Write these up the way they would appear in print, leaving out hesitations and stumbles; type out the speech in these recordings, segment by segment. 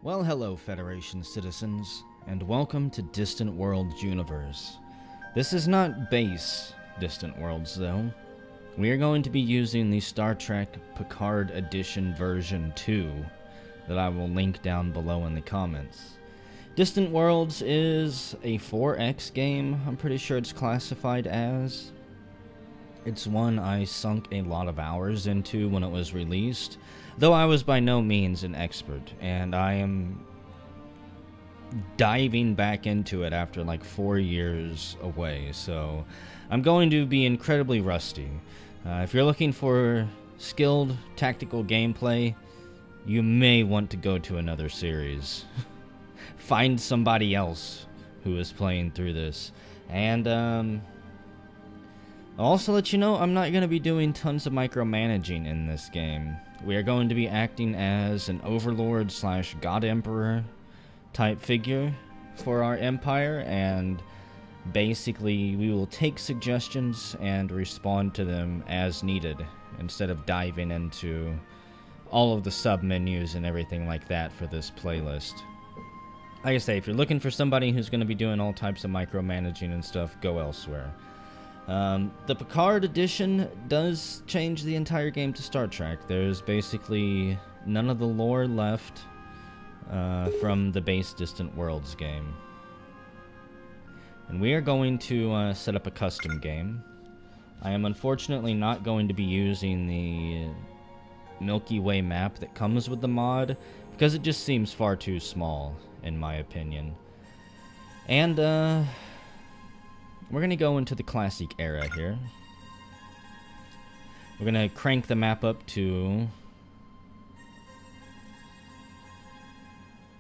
Well, hello, Federation citizens, and welcome to Distant Worlds Universe. This is not base Distant Worlds, though. We are going to be using the Star Trek Picard Edition version 2 that I will link down below in the comments. Distant Worlds is a 4X game, I'm pretty sure it's classified as. It's one I sunk a lot of hours into when it was released, though I was by no means an expert, and I am diving back into it after like 4 years away, so I'm going to be incredibly rusty. If you're looking for skilled tactical gameplay, you may want to go to another series. Find somebody else who is playing through this. And I'll also let you know I'm not going to be doing tons of micromanaging in this game. We are going to be acting as an overlord / god emperor type figure for our empire, and basically we will take suggestions and respond to them as needed instead of diving into all of the sub menus and everything like that for this playlist. Like I say, if you're looking for somebody who's going to be doing all types of micromanaging and stuff, go elsewhere. The Picard edition does change the entire game to Star Trek. There's basically none of the lore left from the base Distant Worlds game. And we are going to set up a custom game. I am unfortunately not going to be using the Milky Way map that comes with the mod, because it just seems far too small, in my opinion. And, we're going to go into the classic era here. We're going to crank the map up to...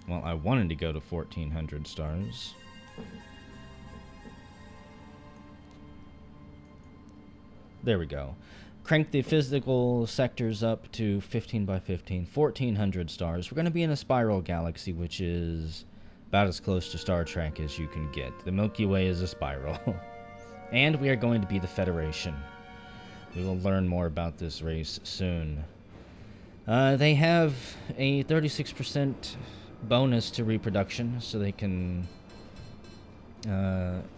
Well, I wanted to go to 1400 stars. There we go. Crank the physical sectors up to 15 by 15, 1400 stars. We're going to be in a spiral galaxy, which is about as close to Star Trek as you can get. The Milky Way is a spiral. And we are going to be the Federation. We will learn more about this race soon. They have a 36% bonus to reproduction, so they can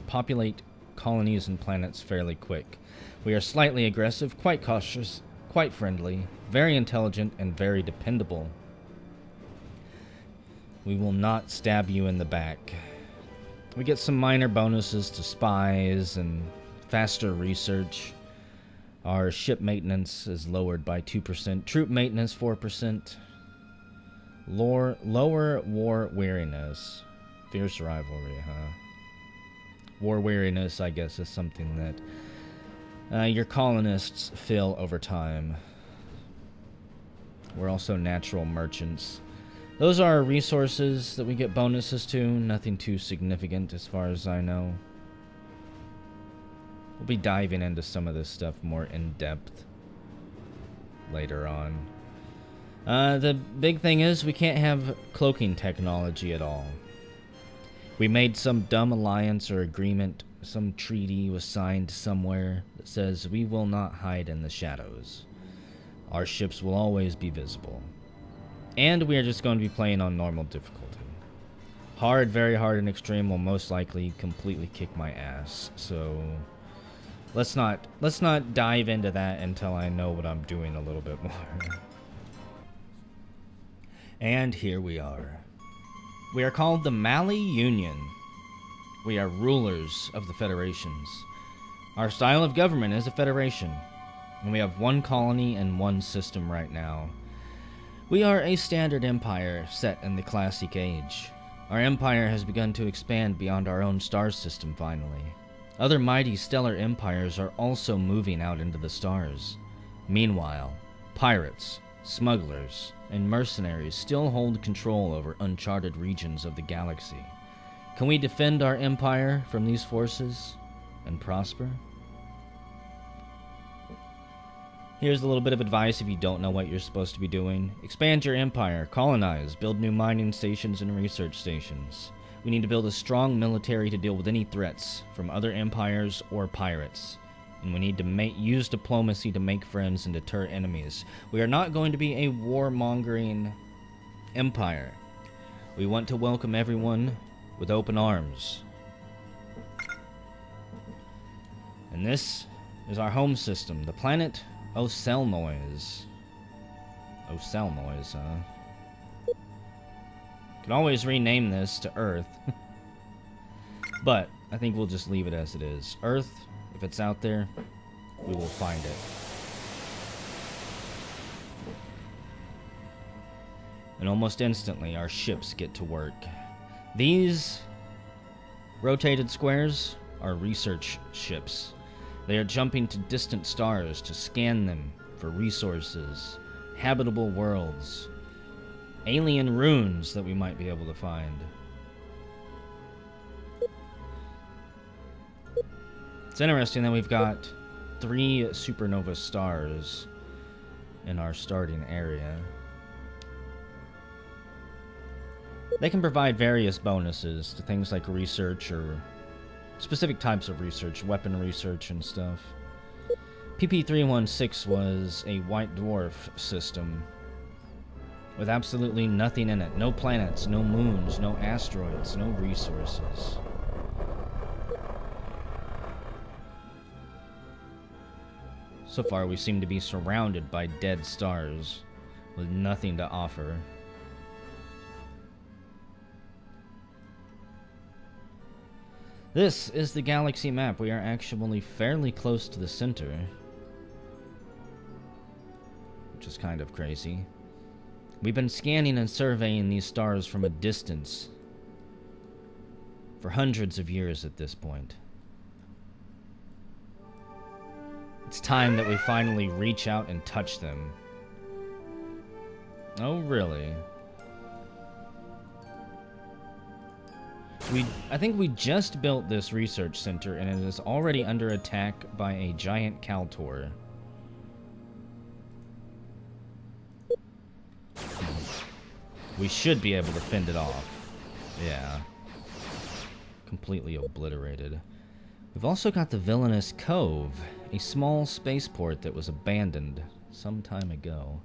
populate colonies and planets fairly quick. We are slightly aggressive, quite cautious, quite friendly, very intelligent, and very dependable. We will not stab you in the back. We get some minor bonuses to spies and faster research. Our ship maintenance is lowered by 2%. Troop maintenance 4%. Lower war weariness. Fierce rivalry, huh? War weariness, I guess, is something that your colonists feel over time. We're also natural merchants. Those are resources that we get bonuses to. Nothing too significant as far as I know. We'll be diving into some of this stuff more in depth later on. The big thing is we can't have cloaking technology at all. We made some dumb alliance or agreement. Some treaty was signed somewhere that says we will not hide in the shadows. Our ships will always be visible. And we are just going to be playing on normal difficulty. Hard, very hard, and extreme will most likely completely kick my ass. So let's not dive into that until I know what I'm doing a little bit more. And here we are. We are called the Mali Union. We are rulers of the federations. Our style of government is a federation. And we have one colony and one system right now. We are a standard empire set in the classic age. Our empire has begun to expand beyond our own star system finally. Other mighty stellar empires are also moving out into the stars. Meanwhile, pirates, smugglers, and mercenaries still hold control over uncharted regions of the galaxy. Can we defend our empire from these forces and prosper? Here's a little bit of advice if you don't know what you're supposed to be doing. Expand your empire, colonize, build new mining stations and research stations. We need to build a strong military to deal with any threats from other empires or pirates. And we need to use diplomacy to make friends and deter enemies. We are not going to be a warmongering empire. We want to welcome everyone with open arms. And this is our home system, the planet Ocelnoise. Ocelnoise, huh? Could always rename this to Earth. But I think we'll just leave it as it is. Earth, if it's out there, we will find it. And almost instantly, our ships get to work. These rotated squares are research ships. They are jumping to distant stars to scan them for resources, habitable worlds, alien ruins that we might be able to find. It's interesting that we've got 3 supernova stars in our starting area. They can provide various bonuses to things like research or specific types of research, weapon research and stuff. PP316 was a white dwarf system with absolutely nothing in it. No planets, no moons, no asteroids, no resources. So far, we seem to be surrounded by dead stars with nothing to offer. This is the galaxy map. We are actually fairly close to the center, which is kind of crazy. We've been scanning and surveying these stars from a distance for hundreds of years at this point. It's time that we finally reach out and touch them. Oh, really? I think we just built this research center, and it is already under attack by a giant Kaltor. We should be able to fend it off. Yeah. Completely obliterated. We've also got the Villainous Cove, a small spaceport that was abandoned some time ago.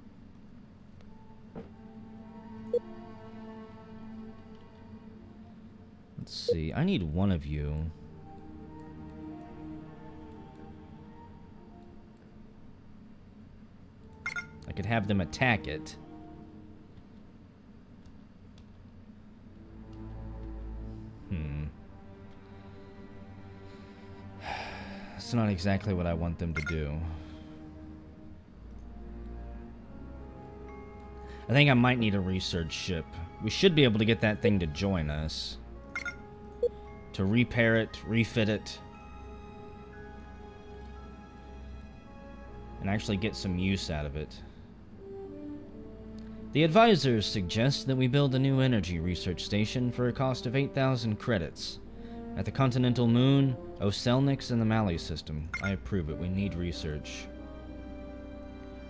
Let's see, I need one of you. I could have them attack it. That's not exactly what I want them to do. I think I might need a research ship. We should be able to get that thing to join us. To repair it, refit it, and actually get some use out of it. The advisors suggest that we build a new energy research station for a cost of 8,000 credits at the continental moon, Ocelnix, and the Mali system. I approve it. We need research.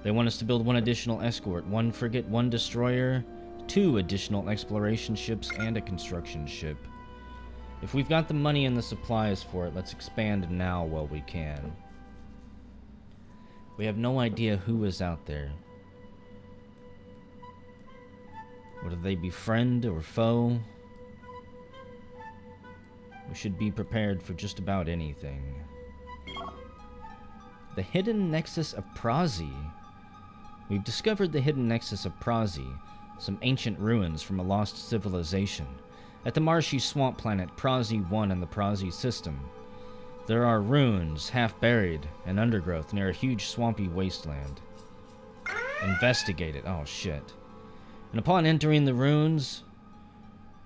They want us to build 1 additional escort, 1 frigate, 1 destroyer, 2 additional exploration ships, and a construction ship. If we've got the money and the supplies for it, let's expand now while we can. We have no idea who is out there. Whether they be friend or foe, we should be prepared for just about anything. The hidden Nexus of Prossies. We've discovered the hidden Nexus of Prossies, some ancient ruins from a lost civilization, at the marshy swamp planet Prossies 1 in the Prossies system. There are ruins, half buried, and undergrowth near a huge swampy wasteland. Investigate it. Oh, shit. And upon entering the ruins,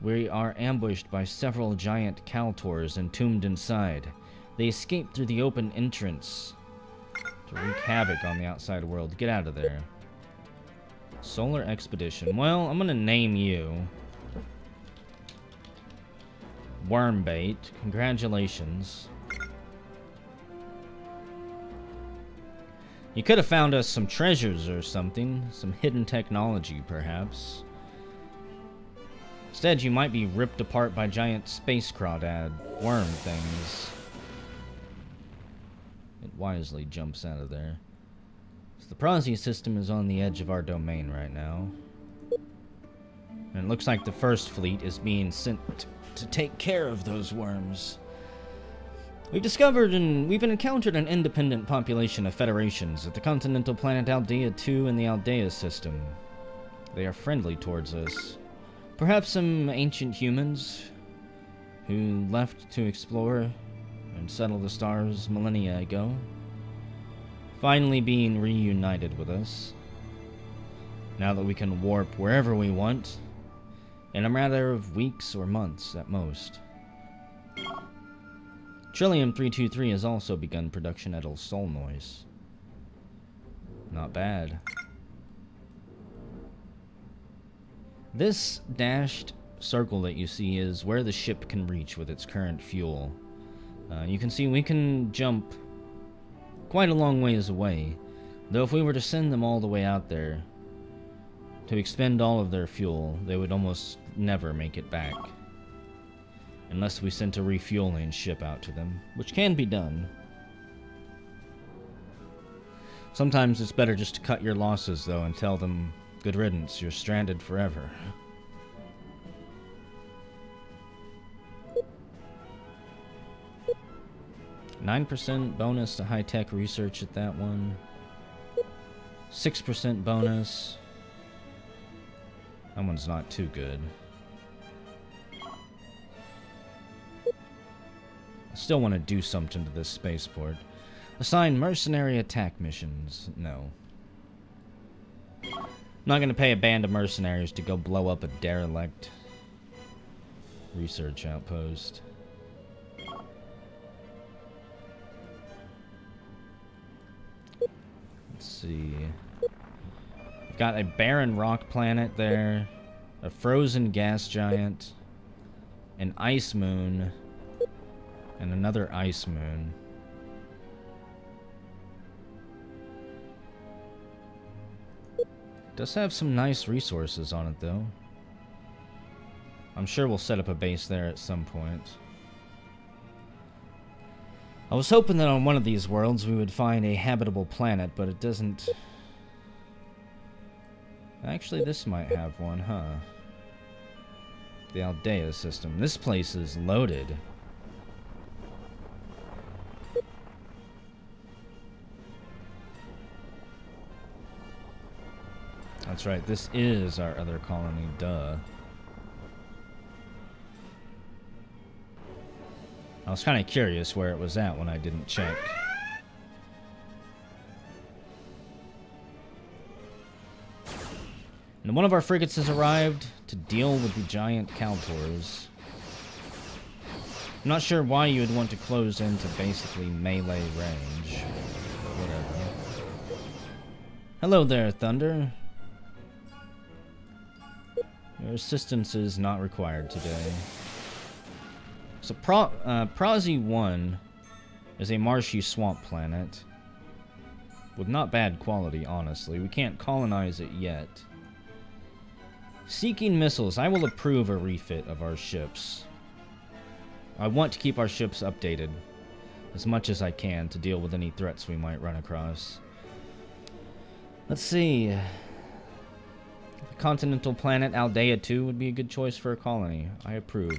we are ambushed by several giant Kaltors entombed inside. They escape through the open entrance to wreak havoc on the outside world. Get out of there. Solar Expedition. Well, I'm gonna name you Wormbait. Congratulations. You could have found us some treasures or something. Some hidden technology, perhaps. Instead, you might be ripped apart by giant space crawdad worm things. It wisely jumps out of there. So the Prossies system is on the edge of our domain right now. And it looks like the first fleet is being sent to take care of those worms. We've encountered an independent population of federations at the continental planet Aldea 2 in the Aldea system. They are friendly towards us. Perhaps some ancient humans who left to explore and settle the stars millennia ago, finally being reunited with us, now that we can warp wherever we want, in a matter of weeks or months at most. Trillium 323 has also begun production at El Sol Noise. Not bad. This dashed circle that you see is where the ship can reach with its current fuel. You can see we can jump quite a long ways away, though if we were to send them all the way out there to expend all of their fuel, they would almost never make it back. Unless we sent a refueling ship out to them, which can be done. Sometimes it's better just to cut your losses, though, and tell them, good riddance, you're stranded forever. $9% bonus to high-tech research at that one. 6% bonus. That one's not too good. I still want to do something to this spaceport. Assign mercenary attack missions. No. I'm not going to pay a band of mercenaries to go blow up a derelict research outpost. Let's see. We've got a barren rock planet there, a frozen gas giant, an ice moon, and another ice moon. Does have some nice resources on it, though. I'm sure we'll set up a base there at some point. I was hoping that on one of these worlds we would find a habitable planet, but it doesn't. Actually, this might have one, huh? The Aldea system. This place is loaded. That's right, this is our other colony, duh. I was kind of curious where it was at when I didn't check. And one of our frigates has arrived to deal with the giant Kaltors. I'm not sure why you would want to close into basically melee range, but whatever. Hello there, Thunder. Your assistance is not required today. So Prossies 1 is a marshy swamp planet with not bad quality, honestly. We can't colonize it yet. Seeking missiles. I will approve a refit of our ships. I want to keep our ships updated as much as I can to deal with any threats we might run across. Let's see. The continental planet Aldea 2 would be a good choice for a colony. I approve.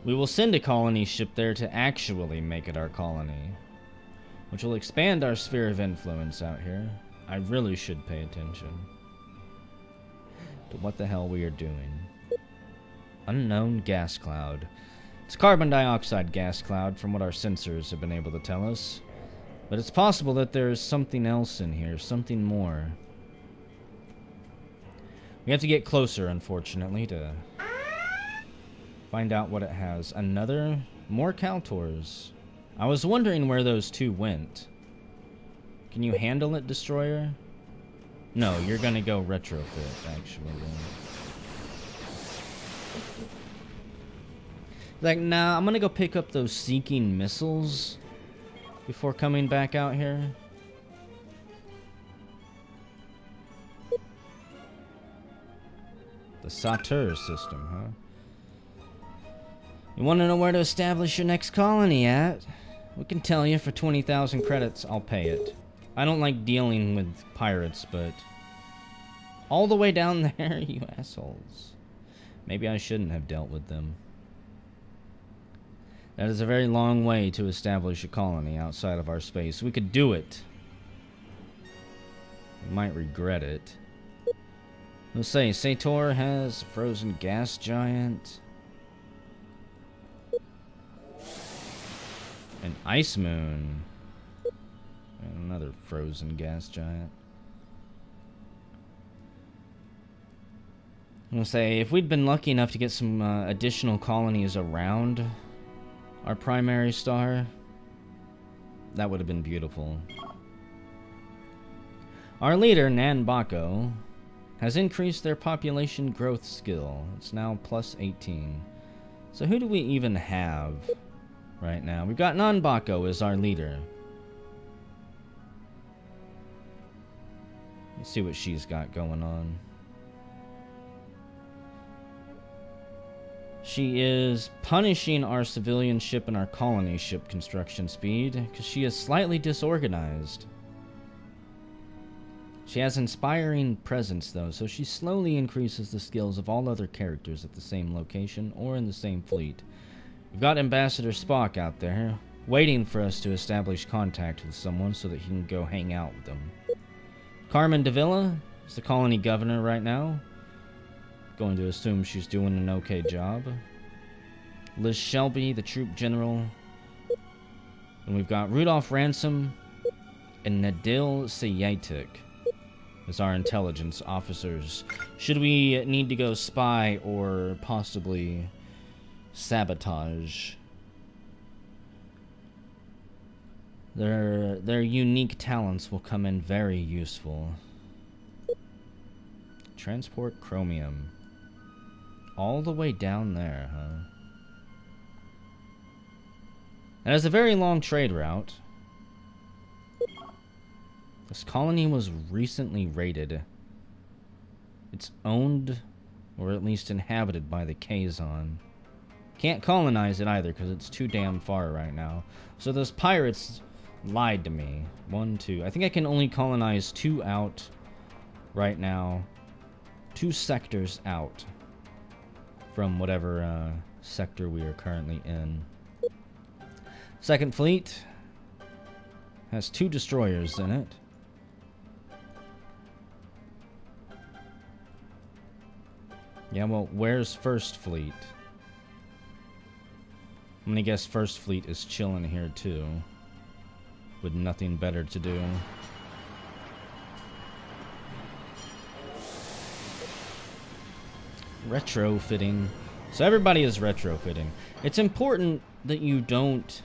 We will send a colony ship there to actually make it our colony, which will expand our sphere of influence out here. I really should pay attention to what the hell we are doing. Unknown gas cloud. It's carbon dioxide gas cloud from what our sensors have been able to tell us. But it's possible that there is something else in here, something more. We have to get closer, unfortunately, to find out what it has. More Kaltors. I was wondering where those two went. Can you handle it, Destroyer? No, you're gonna go retrofit, actually. Like, nah, I'm gonna go pick up those seeking missiles before coming back out here. The Satur system, huh? You want to know where to establish your next colony at? We can tell you for 20,000 credits. I'll pay it. I don't like dealing with pirates, but All the way down there, you assholes. Maybe I shouldn't have dealt with them. That is a very long way to establish a colony outside of our space. We could do it. We might regret it. Let's say, Sator has a frozen gas giant. An ice moon. And another frozen gas giant. I'm gonna say, if we'd been lucky enough to get some additional colonies around our primary star, that would have been beautiful. Our leader, Nanbako, has increased their population growth skill. It's now plus 18. So who do we even have right now? We've got Nanbako as our leader. Let's see what she's got going on. She is punishing our civilian ship and our colony ship construction speed because she is slightly disorganized. She has inspiring presence though, so she slowly increases the skills of all other characters at the same location or in the same fleet. We've got Ambassador Spock out there waiting for us to establish contact with someone so that he can go hang out with them. Carmen Davila is the colony governor right now. Going to assume she's doing an okay job. Liz Shelby, the troop general. And we've got Rudolph Ransom and Nadil Sayatik as our intelligence officers. Should we need to go spy or possibly sabotage? Their unique talents will come in very useful. Transport chromium. All the way down there, huh? It has a very long trade route. This colony was recently raided. It's owned, or at least inhabited, by the Kazon. Can't colonize it either, because it's too damn far right now. So those pirates lied to me. 1, 2. I think I can only colonize 2 out right now. 2 sectors out from whatever sector we are currently in. Second fleet has 2 destroyers in it. Yeah, well, where's first fleet? I'm gonna guess first fleet is chilling here too, with nothing better to do. Retrofitting. So everybody is retrofitting. It's important that you don't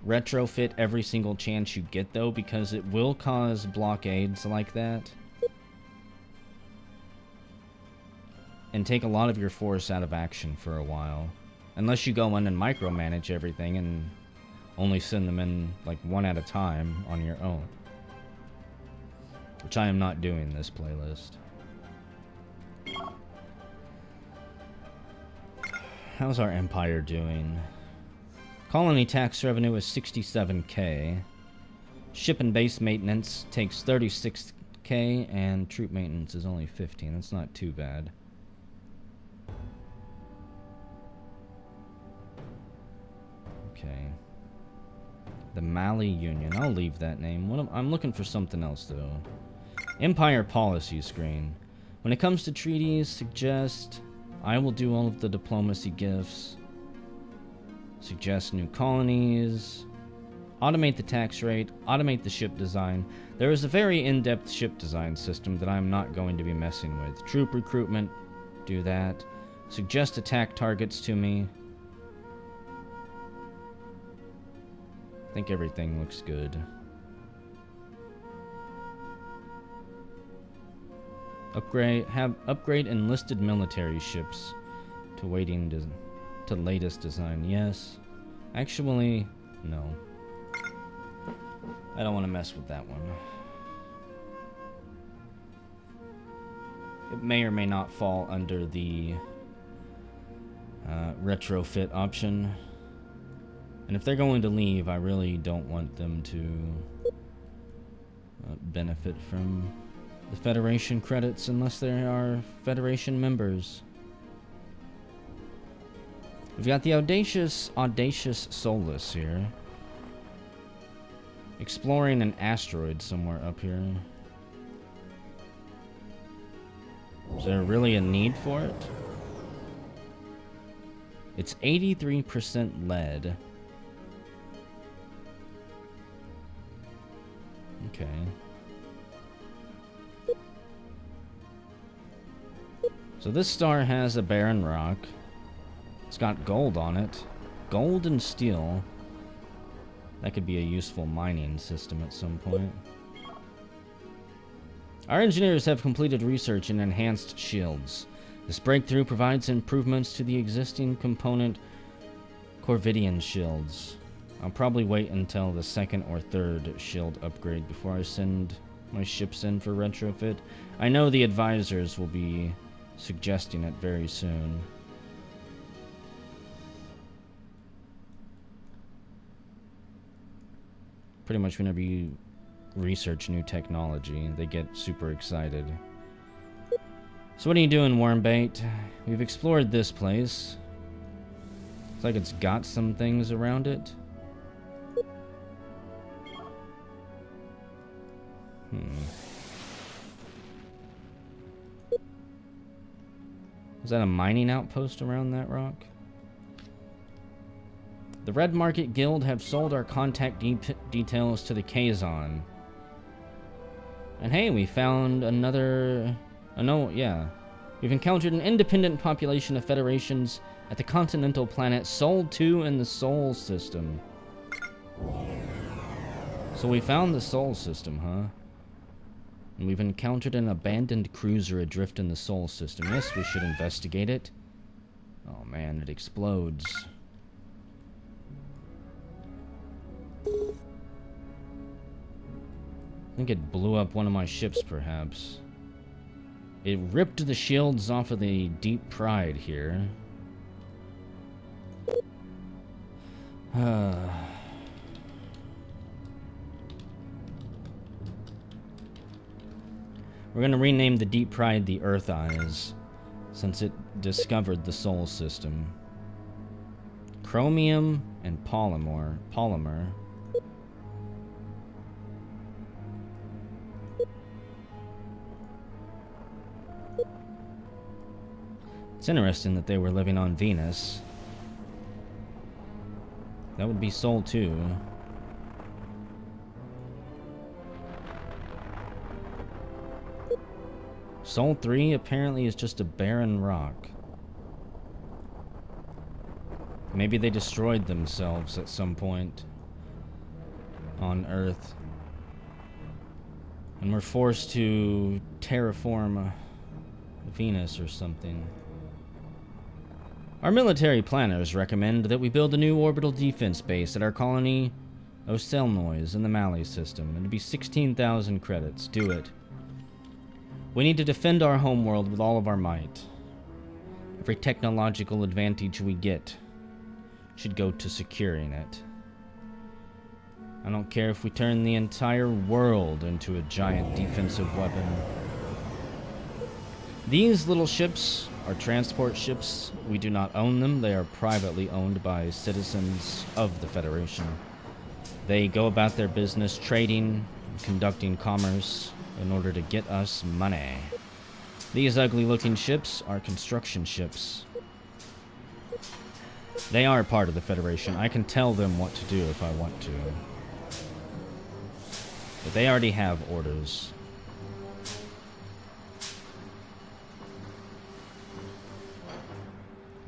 retrofit every single chance you get, though, because it will cause blockades like that. And take a lot of your force out of action for a while. Unless you go in and micromanage everything and only send them in, like, 1 at a time on your own. Which I am not doing this playlist. How's our empire doing? Colony tax revenue is 67k. Ship and base maintenance takes 36k, and troop maintenance is only 15. That's not too bad. Okay. The Mali Union. I'll leave that name. I'm looking for something else, though. Empire policy screen. When it comes to treaties, suggest... I will do all of the diplomacy gifts. Suggest new colonies. Automate the tax rate. Automate the ship design. There is a very in-depth ship design system that I'm not going to be messing with. Troop recruitment. Do that. Suggest attack targets to me. I think everything looks good. Upgrade enlisted military ships to latest design. Yes. Actually, no. I don't want to mess with that one. It may or may not fall under the retrofit option. And if they're going to leave, I really don't want them to benefit from the Federation credits unless they are Federation members. We've got the Audacious Solus here. Exploring an asteroid somewhere up here. Is there really a need for it? It's 83% lead. Okay. So this star has a barren rock. It's got gold on it. Gold and steel. That could be a useful mining system at some point. Our engineers have completed research in enhanced shields. This breakthrough provides improvements to the existing component Corvidian shields. I'll probably wait until the second or third shield upgrade before I send my ships in for retrofit. I know the advisors will be suggesting it very soon. Pretty much whenever you research new technology, they get super excited. So what are you doing, Wormbait? We've explored this place. Looks like it's got some things around it. Is that a mining outpost around that rock? The Red Market Guild have sold our contact details to the Kazon. And hey, we found another... Oh no, yeah. We've encountered an independent population of federations at the continental planet Sol 2 in the Sol system. So we found the Sol system, huh? And we've encountered an abandoned cruiser adrift in the Sol system. Yes, we should investigate it. Oh man, it explodes. I think it blew up one of my ships, perhaps. It ripped the shields off of the Deep Pride here. We're going to rename the Deep Pride the Earth Eyes, since it discovered the Sol system. Chromium and polymer. It's interesting that they were living on Venus. That would be Sol 2. Sol 3 apparently is just a barren rock. Maybe they destroyed themselves at some point on Earth and were forced to terraform Venus or something. Our military planners recommend that we build a new orbital defense base at our colony Ocelnois in the Mali system. It'd be 16,000 credits. Do it. We need to defend our homeworld with all of our might. Every technological advantage we get should go to securing it. I don't care if we turn the entire world into a giant defensive weapon. These little ships are transport ships. We do not own them. They are privately owned by citizens of the Federation. They go about their business trading, conducting commerce in order to get us money. These ugly-looking ships are construction ships. They are part of the Federation. I can tell them what to do if I want to. But they already have orders.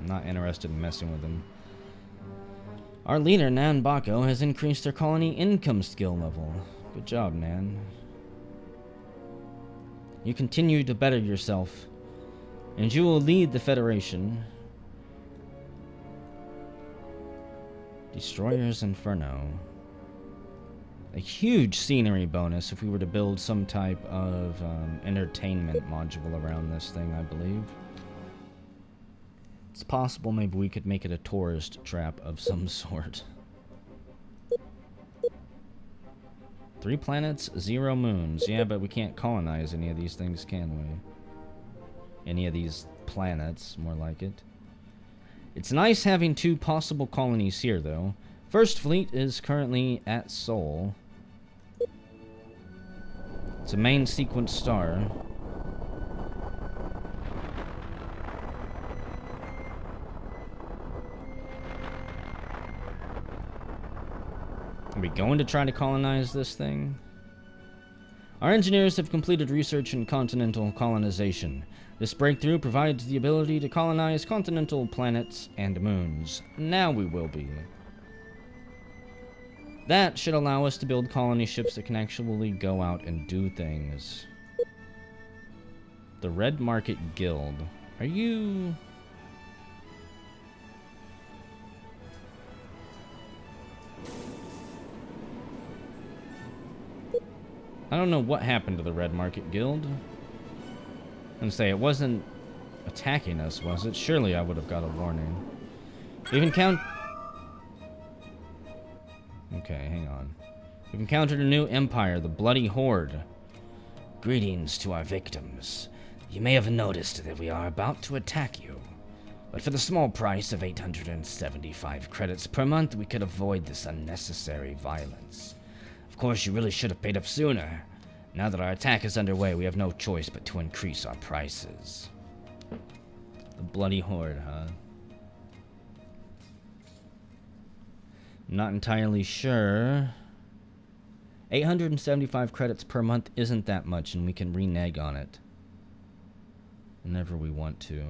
I'm not interested in messing with them. Our leader, Nan Bako, has increased their colony income skill level. Good job, Nan. You continue to better yourself, and you will lead the Federation. Destroyer's Inferno. A huge scenery bonus if we were to build some type of entertainment module around this thing, I believe. It's possible maybe we could make it a tourist trap of some sort. 3 planets, 0 moons. Yeah, but we can't colonize any of these things, can we? Any of these planets, more like it. It's nice having 2 possible colonies here, though. First Fleet is currently at Sol. It's a main sequence star. Are we going to try to colonize this thing? Our engineers have completed research in continental colonization. This breakthrough provides the ability to colonize continental planets and moons. Now we will be. That should allow us to build colony ships that can actually go out and do things. The Red Market Guild. Are you... I don't know what happened to the Red Market Guild. And say it wasn't attacking us, was it? Surely I would have got a warning. We've encountered... Okay, hang on. We've encountered a new empire, the Bloody Horde. Greetings to our victims. You may have noticed that we are about to attack you. But for the small price of 875 credits per month, we could avoid this unnecessary violence. Of course, you really should have paid up sooner. Now that our attack is underway, we have no choice but to increase our prices. The Bloody Horde, huh? Not entirely sure. 875 credits per month isn't that much, and we can renege on it whenever we want to.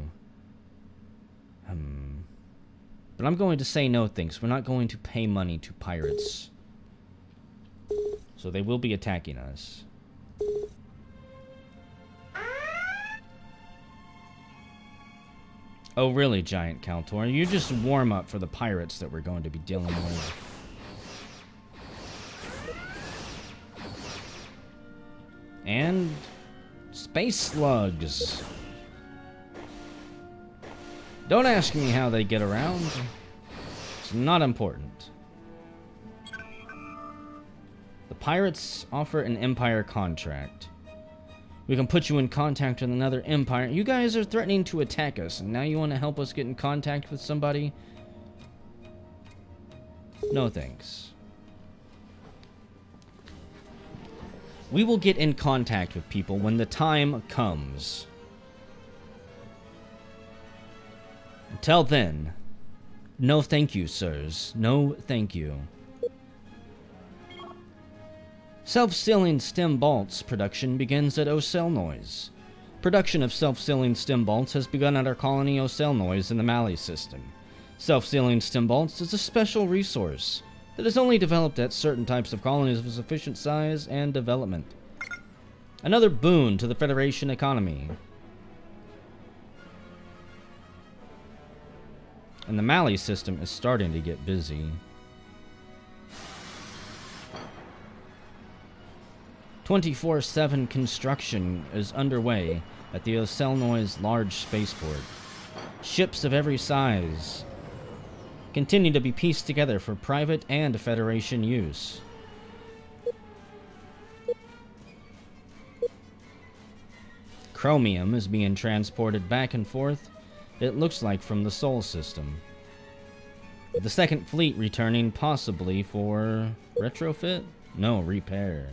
But I'm going to say no thanks. We're not going to pay money to pirates. So they will be attacking us. Oh, really, Giant Kaltor? You just warm up for the pirates that we're going to be dealing with. And... space slugs. Don't ask me how they get around. It's not important. The pirates offer an empire contract. We can put you in contact with another empire. You guys are threatening to attack us, and now you want to help us get in contact with somebody? No thanks. We will get in contact with people when the time comes. Until then, no thank you, sirs. No thank you. Self-sealing stem bolts production begins at Ocelnoise. Production of self-sealing stem bolts has begun at our colony Ocelnoise in the Mali system. Self-sealing stem bolts is a special resource that is only developed at certain types of colonies of sufficient size and development. Another boon to the Federation economy. And the Mali system is starting to get busy. 24/7 construction is underway at the Ocelnoise large spaceport. Ships of every size continue to be pieced together for private and Federation use. Chromium is being transported back and forth, it looks like, from the Sol system. With the Second Fleet returning, possibly for retrofit? No, repair.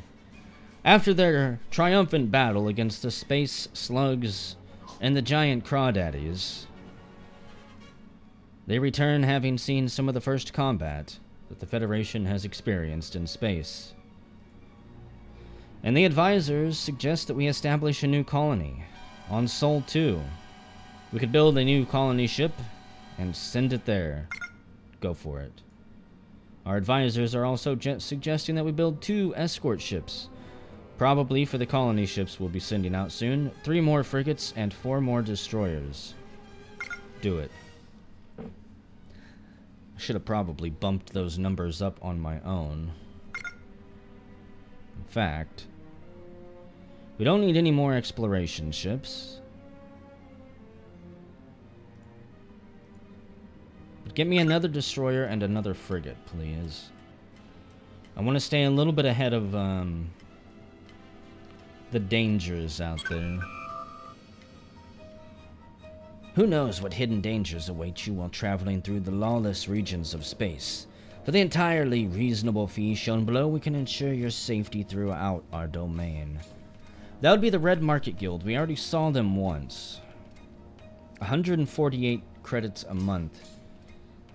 After their triumphant battle against the space slugs and the giant crawdaddies, they return having seen some of the first combat that the Federation has experienced in space. And the advisors suggest that we establish a new colony on Sol 2. We could build a new colony ship and send it there. Go for it. Our advisors are also suggesting that we build 2 escort ships. Probably for the colony ships we'll be sending out soon. 3 more frigates and 4 more destroyers. Do it. I should have probably bumped those numbers up on my own. In fact, we don't need any more exploration ships. But get me another destroyer and another frigate, please. I want to stay a little bit ahead of the dangers out there. Who knows what hidden dangers await you while traveling through the lawless regions of space. For the entirely reasonable fee shown below, we can ensure your safety throughout our domain. That would be the Red Market Guild. We already saw them once. 148 credits a month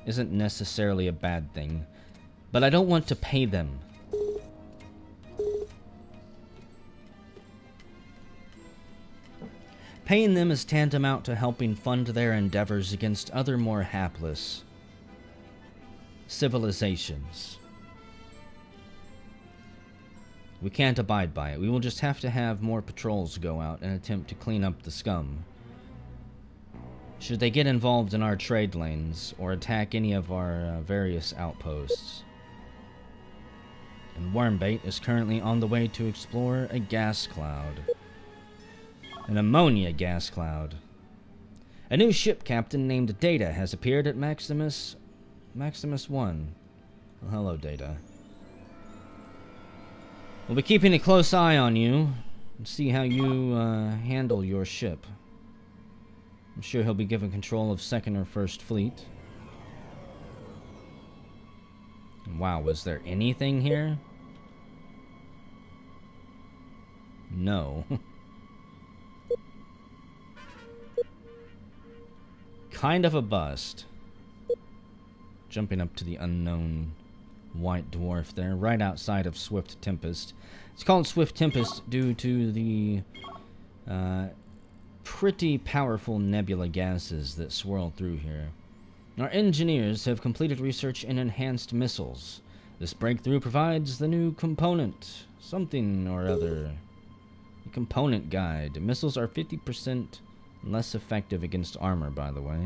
isn't necessarily a bad thing, but I don't want to pay them. Paying them is tantamount to helping fund their endeavors against other more hapless civilizations. We can't abide by it. We will just have to have more patrols go out and attempt to clean up the scum. Should they get involved in our trade lanes or attack any of our various outposts. And Wormbait is currently on the way to explore a gas cloud. An ammonia gas cloud. A new ship captain named Data has appeared at Maximus 1. Well, hello, Data. We'll be keeping a close eye on you and see how you handle your ship. I'm sure he'll be given control of 2nd or 1st Fleet. Wow, was there anything here? No. Kind of a bust. Jumping up to the unknown white dwarf there, right outside of Swift Tempest. It's called Swift Tempest due to the pretty powerful nebula gases that swirl through here. Our engineers have completed research in enhanced missiles. This breakthrough provides the new component, something or other. The component guide. Missiles are 50% less effective against armor, by the way.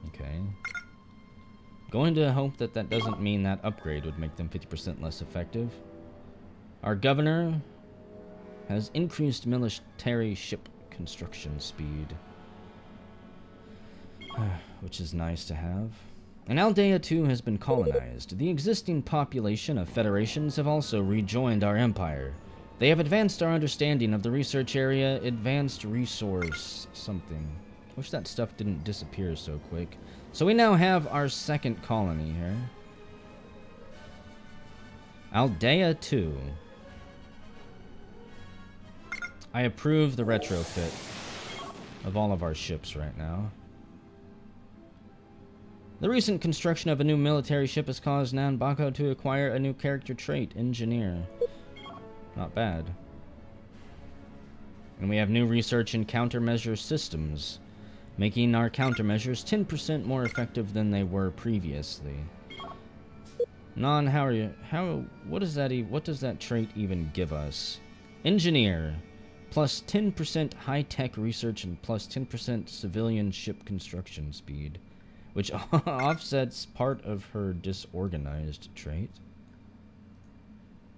Okay. Going to hope that that doesn't mean that upgrade would make them 50% less effective. Our governor has increased military ship construction speed, which is nice to have. And Aldea 2 has been colonized. The existing population of federations have also rejoined our empire. They have advanced our understanding of the research area, advanced resource something. Wish that stuff didn't disappear so quick. So we now have our 2nd colony here. Aldea 2. I approve the retrofit of all of our ships right now. The recent construction of a new military ship has caused Nanbako to acquire a new character trait, Engineer. Not bad. And we have new research in countermeasure systems, making our countermeasures 10% more effective than they were previously. What does that trait even give us? Engineer, plus 10% high-tech research and plus 10% civilian ship construction speed, which offsets part of her disorganized trait.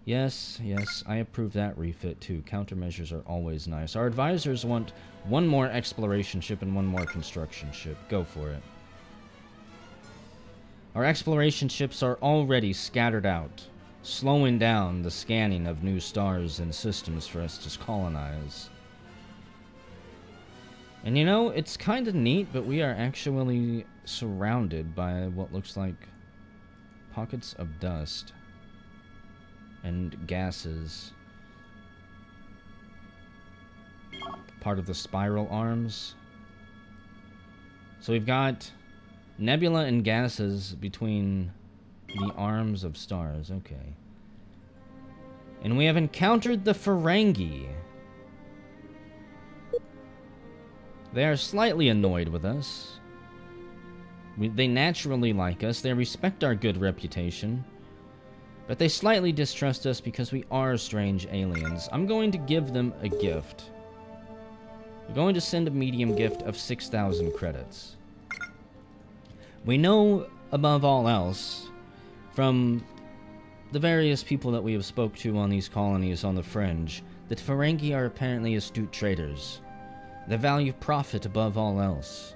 Yes, I approve that refit too. Countermeasures are always nice. Our advisors want one more exploration ship and one more construction ship. Go for it. Our exploration ships are already scattered out, slowing down the scanning of new stars and systems for us to colonize. And you know, it's kind of neat, but we are actually surrounded by what looks like pockets of dust and gases. Part of the spiral arms. So we've got nebula and gases between the arms of stars. Okay. And we have encountered the Ferengi. They are slightly annoyed with us. They naturally like us. They respect our good reputation. But they slightly distrust us because we are strange aliens. I'm going to give them a gift. We're going to send a medium gift of 6,000 credits. We know, above all else, from the various people that we have spoke to on these colonies on the fringe, that Ferengi are apparently astute traders. They value profit above all else.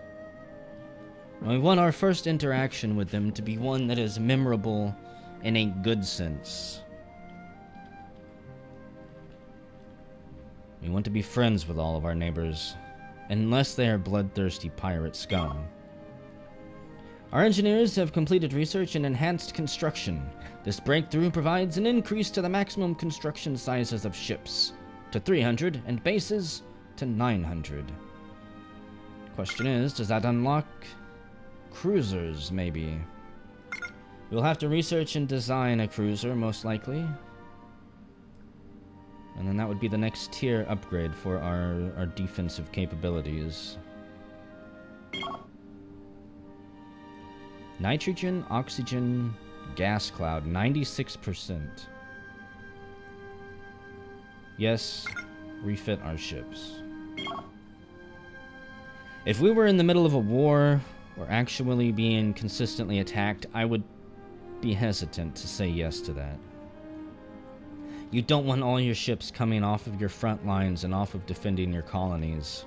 We want our first interaction with them to be one that is memorable in a good sense. We want to be friends with all of our neighbors, unless they are bloodthirsty pirate scum. Our engineers have completed research in enhanced construction. This breakthrough provides an increase to the maximum construction sizes of ships to 300 and bases to 900. Question is, does that unlock cruisers, maybe? We'll have to research and design a cruiser, most likely. And then that would be the next tier upgrade for our defensive capabilities. Nitrogen, oxygen, gas cloud, 96%. Yes, refit our ships. If we were in the middle of a war, or actually being consistently attacked, I would be hesitant to say yes to that. You don't want all your ships coming off of your front lines and off of defending your colonies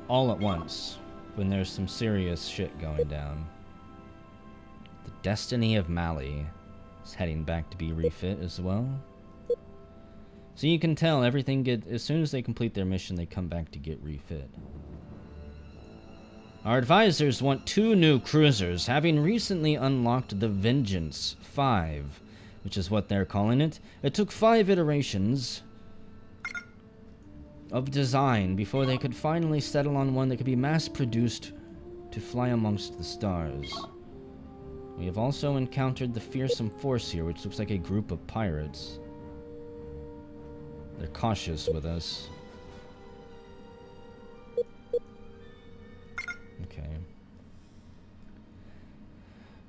all at once when there's some serious shit going down. The Destiny of Mali is heading back to be refit as well. So you can tell everything as soon as they complete their mission, they come back to get refit. Our advisors want 2 new cruisers, having recently unlocked the Vengeance 5, which is what they're calling it. It took 5 iterations of design before they could finally settle on one that could be mass-produced to fly amongst the stars. We have also encountered the Fearsome Force here, which looks like a group of pirates. They're cautious with us. Okay.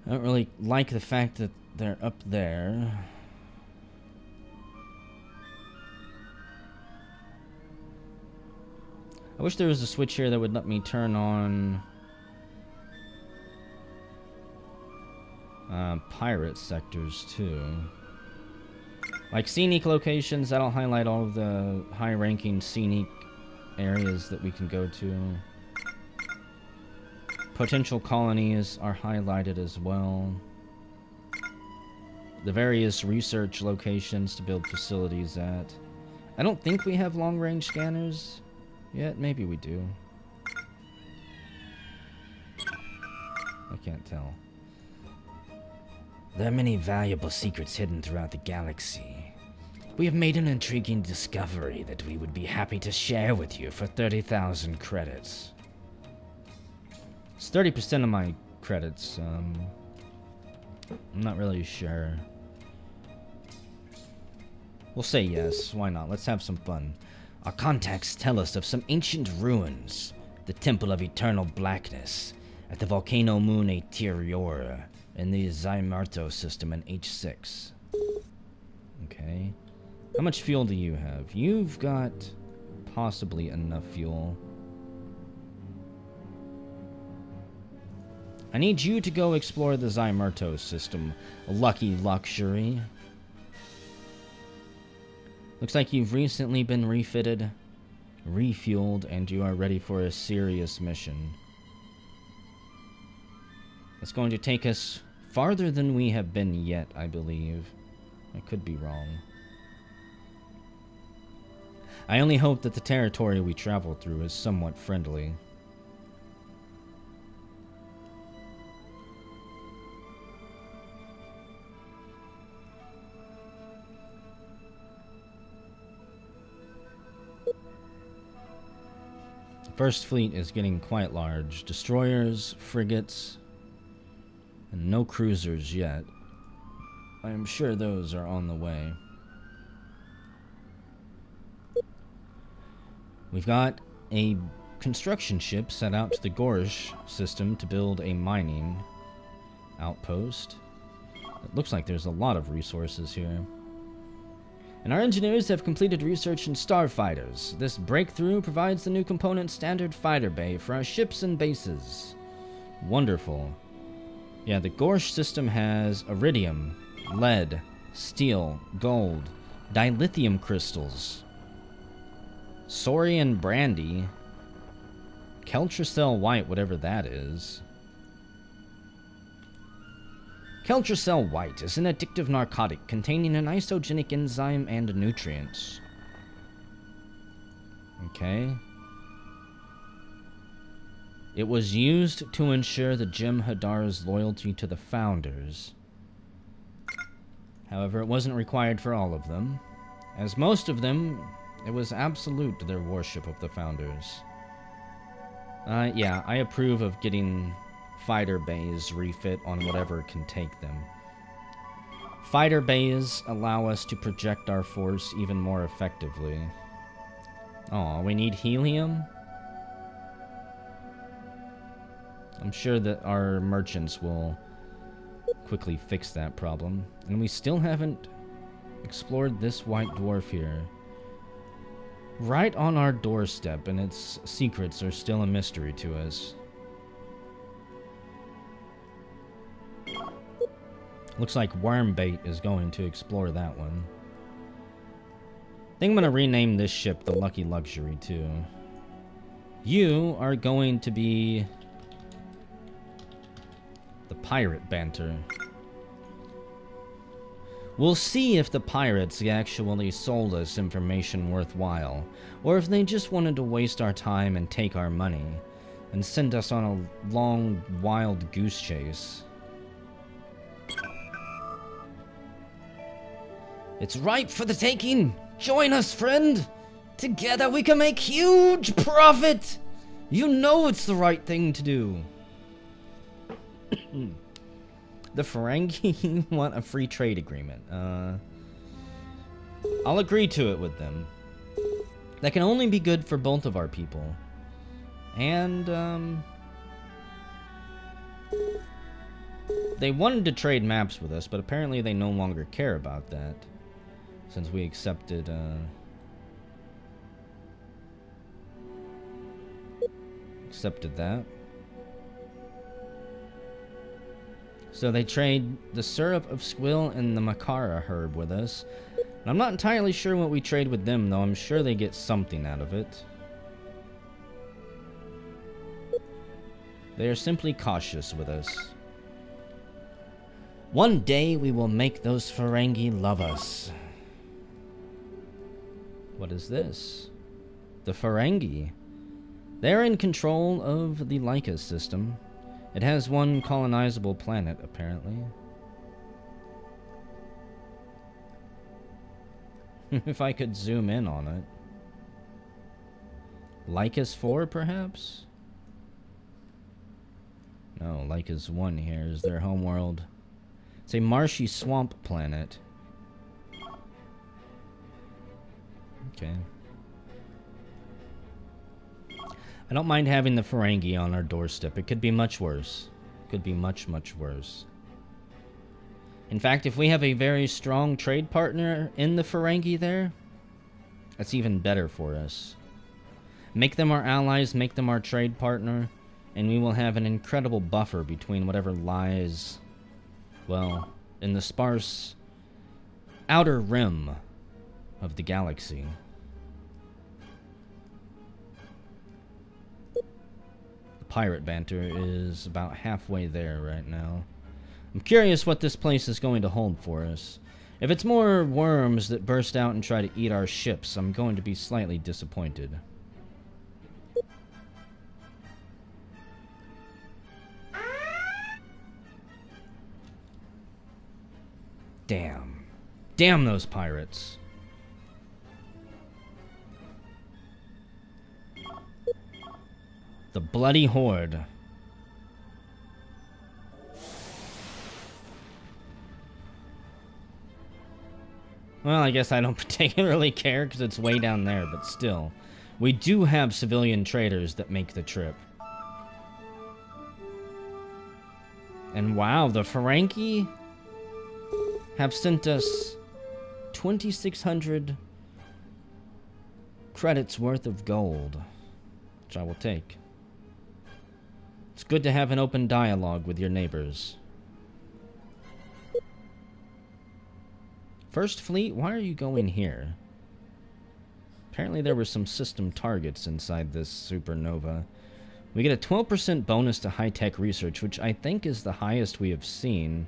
I don't really like the fact that they're up there. I wish there was a switch here that would let me turn on pirate sectors too. Like scenic locations, that'll highlight all of the high-ranking scenic areas that we can go to. Potential colonies are highlighted as well. The various research locations to build facilities at. I don't think we have long-range scanners yet. Maybe we do. I can't tell. There are many valuable secrets hidden throughout the galaxy. We have made an intriguing discovery that we would be happy to share with you for 30,000 credits. It's 30% of my credits. I'm not really sure. We'll say yes. Why not? Let's have some fun. Our contacts tell us of some ancient ruins. The Temple of Eternal Blackness at the volcano moon Aeterior in the Zymarto system in H6. Okay. How much fuel do you have? You've got possibly enough fuel. I need you to go explore the Zymarto system. A lucky luxury. Looks like you've recently been refitted, refueled, and you are ready for a serious mission. It's going to take us farther than we have been yet, I believe. I could be wrong. I only hope that the territory we travel through is somewhat friendly. First fleet is getting quite large. Destroyers, frigates, and no cruisers yet. I am sure those are on the way. We've got a construction ship set out to the Gorsh system to build a mining outpost. It looks like there's a lot of resources here. And our engineers have completed research in starfighters. This breakthrough provides the new component standard fighter bay for our ships and bases. Wonderful. Yeah, the Gorsh system has iridium, lead, steel, gold, dilithium crystals, Saurian brandy, Keltracell white, whatever that is, Keltracell White is an addictive narcotic containing an isogenic enzyme and nutrients. Okay. It was used to ensure the Jem'Hadar's loyalty to the Founders. However, it wasn't required for all of them. As most of them, it was absolute to their worship of the Founders. Yeah, I approve of getting fighter bays refit on whatever can take them. Fighter bays allow us to project our force even more effectively. Oh, we need helium? I'm sure that our merchants will quickly fix that problem. And we still haven't explored this white dwarf here. Right on our doorstep, and its secrets are still a mystery to us. Looks like Wormbait is going to explore that one. I think I'm going to rename this ship the Lucky Luxury, too. You are going to be the Pirate Banter. We'll see if the pirates actually sold us information worthwhile, or if they just wanted to waste our time and take our money, and send us on a long, wild goose chase. It's ripe for the taking! Join us, friend! Together we can make huge profit! You know it's the right thing to do. The Ferengi want a free trade agreement. I'll agree to it with them. That can only be good for both of our people. And, they wanted to trade maps with us, but apparently they no longer care about that. Since we accepted, accepted that. So they trade the syrup of squill and the Makara herb with us. And I'm not entirely sure what we trade with them, though. I'm sure they get something out of it. They are simply cautious with us. One day we will make those Ferengi love us. What is this? The Ferengi. They're in control of the Leica system. It has one colonizable planet, apparently. If I could zoom in on it. Lycus 4, perhaps? No, Lycus 1 here is their homeworld. It's a marshy swamp planet. Okay. I don't mind having the Ferengi on our doorstep. It could be much worse. Could be much, much worse. In fact, if we have a very strong trade partner in the Ferengi there, that's even better for us. Make them our allies, make them our trade partner, and we will have an incredible buffer between whatever lies, well, in the sparse outer rim of the galaxy. Pirate Banter is about halfway there right now. I'm curious what this place is going to hold for us. If it's more worms that burst out and try to eat our ships, I'm going to be slightly disappointed. Damn. Damn those pirates. The Bloody Horde. Well, I guess I don't particularly care because it's way down there, but still. We do have civilian traders that make the trip. And wow, the Ferengi have sent us 2,600 credits worth of gold, which I will take. It's good to have an open dialogue with your neighbors. First Fleet, why are you going here? Apparently there were some system targets inside this supernova. We get a 12% bonus to high-tech research, which I think is the highest we have seen.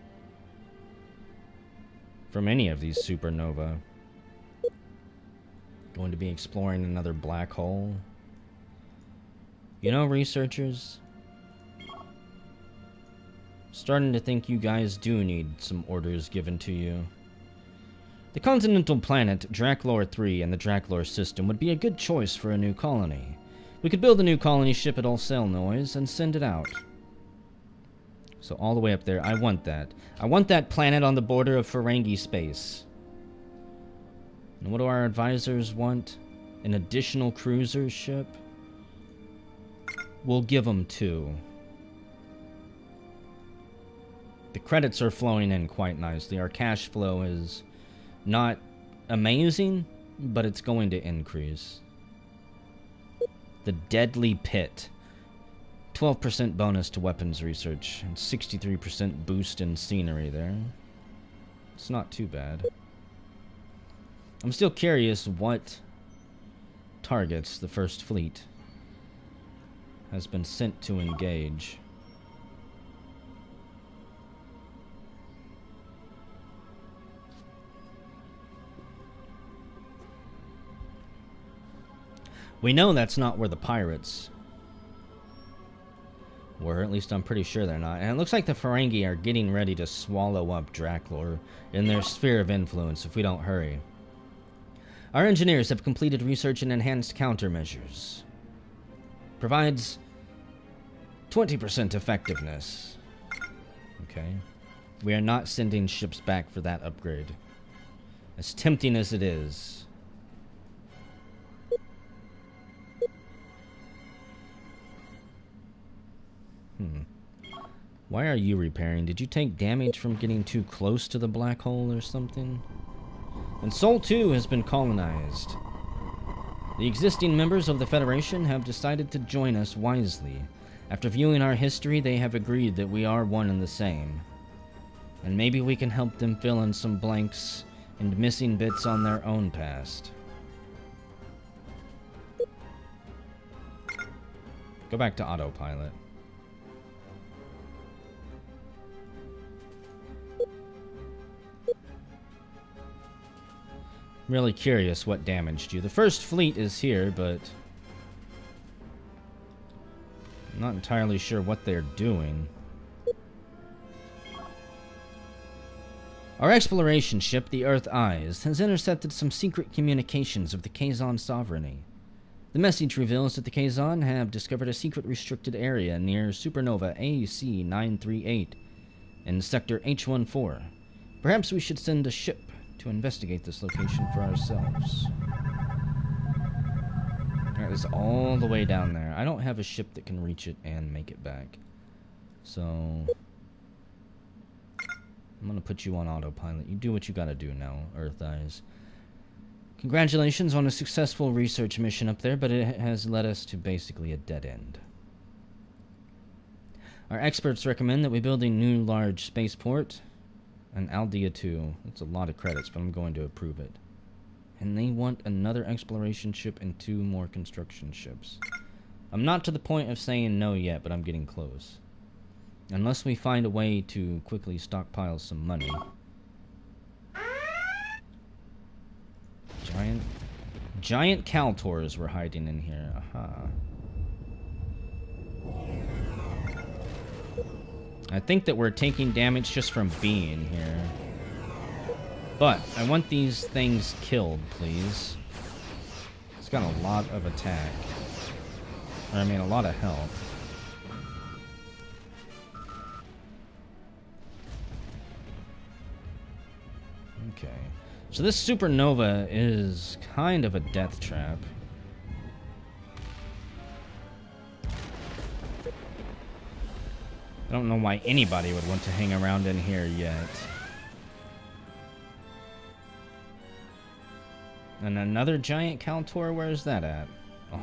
from any of these supernova. Going to be exploring another black hole. You know, researchers, starting to think you guys do need some orders given to you. The continental planet Draklor 3 and the Draklor system would be a good choice for a new colony. We could build a new colony ship at Olselnoise and send it out. So all the way up there, I want that. I want that planet on the border of Ferengi space. And what do our advisors want? An additional cruiser ship? We'll give them 2. The credits are flowing in quite nicely. Our cash flow is not amazing, but it's going to increase. The Deadly Pit. 12% bonus to weapons research, and 63% boost in scenery there. It's not too bad. I'm still curious what targets the First Fleet has been sent to engage. We know that's not where the pirates were, at least I'm pretty sure they're not. And it looks like the Ferengi are getting ready to swallow up Draklor in their sphere of influence if we don't hurry. Our engineers have completed research in enhanced countermeasures. Provides 20% effectiveness. Okay. We are not sending ships back for that upgrade. As tempting as it is. Why are you repairing? Did you take damage from getting too close to the black hole or something? And Sol 2 has been colonized. The existing members of the Federation have decided to join us wisely. After viewing our history, they have agreed that we are one and the same. And maybe we can help them fill in some blanks and missing bits on their own past. Go back to autopilot. I'm really curious what damaged you. The First Fleet is here, but I'm not entirely sure what they're doing. Our exploration ship, the Earth Eyes, has intercepted some secret communications of the Kazon sovereignty. The message reveals that the Kazon have discovered a secret restricted area near supernova AC-938 in sector H14. Perhaps we should send a ship to investigate this location for ourselves. That is all the way down there. I don't have a ship that can reach it and make it back. So I'm gonna put you on autopilot. You do what you gotta do now, Earth Eyes. Congratulations on a successful research mission up there, but it has led us to basically a dead end. Our experts recommend that we build a new large spaceport. And Aldea 2. That's a lot of credits, but I'm going to approve it. And they want another exploration ship and 2 more construction ships. I'm not to the point of saying no yet, but I'm getting close. Unless we find a way to quickly stockpile some money. Giant Kaltors were hiding in here. Aha. I think that we're taking damage just from being here. But I want these things killed, please. It's got a lot of attack. Or, I mean, a lot of health. Okay. So this supernova is kind of a death trap. I don't know why anybody would want to hang around in here yet. And another giant Kaltor, where's that at?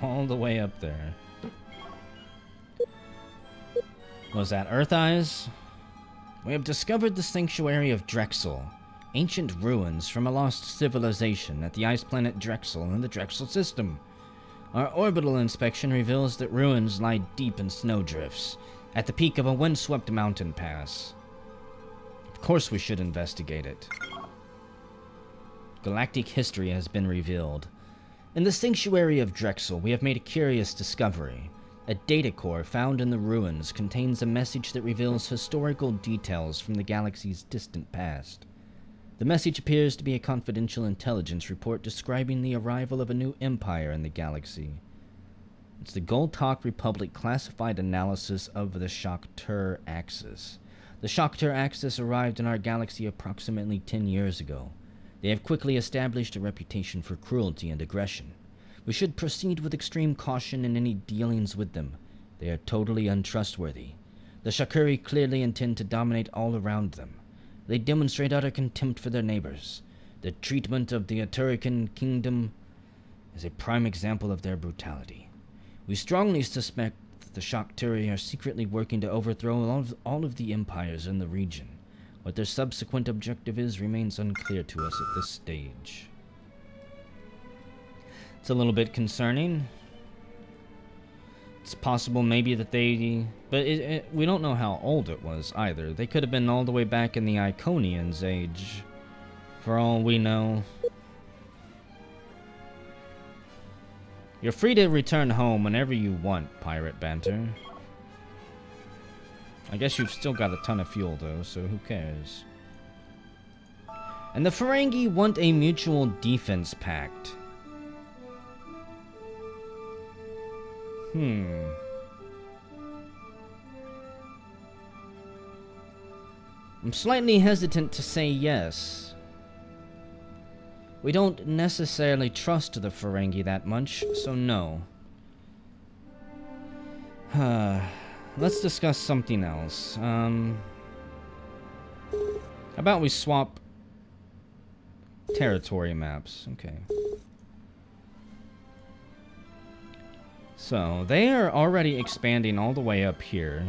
All the way up there. Was that Earth Eyes? We have discovered the sanctuary of Drexel. Ancient ruins from a lost civilization at the ice planet Drexel in the Drexel system. Our orbital inspection reveals that ruins lie deep in snowdrifts, at the peak of a windswept mountain pass. Of course we should investigate it. galactic history has been revealed. In the sanctuary of Drexel, we have made a curious discovery. A data core found in the ruins contains a message that reveals historical details from the galaxy's distant past. The message appears to be a confidential intelligence report describing the arrival of a new empire in the galaxy. It's the Goltok Republic classified analysis of the Shaktur Axis. The Shaktur Axis arrived in our galaxy approximately 10 years ago. They have quickly established a reputation for cruelty and aggression. We should proceed with extreme caution in any dealings with them. They are totally untrustworthy. The Shakuri clearly intend to dominate all around them. They demonstrate utter contempt for their neighbors. The treatment of the Aturican kingdom is a prime example of their brutality. We strongly suspect that the Shakturi are secretly working to overthrow all of the empires in the region. What their subsequent objective is remains unclear to us at this stage. It's a little bit concerning. It's possible maybe that they... But we don't know how old it was either. They could have been all the way back in the Iconians' age, for all we know. You're free to return home whenever you want, Pirate Banter. I guess you've still got a ton of fuel, though, so who cares? And the Ferengi want a mutual defense pact. I'm slightly hesitant to say yes. We don't necessarily trust the Ferengi that much, so no. Let's discuss something else. How about we swap territory maps? Okay. So, they are already expanding all the way up here.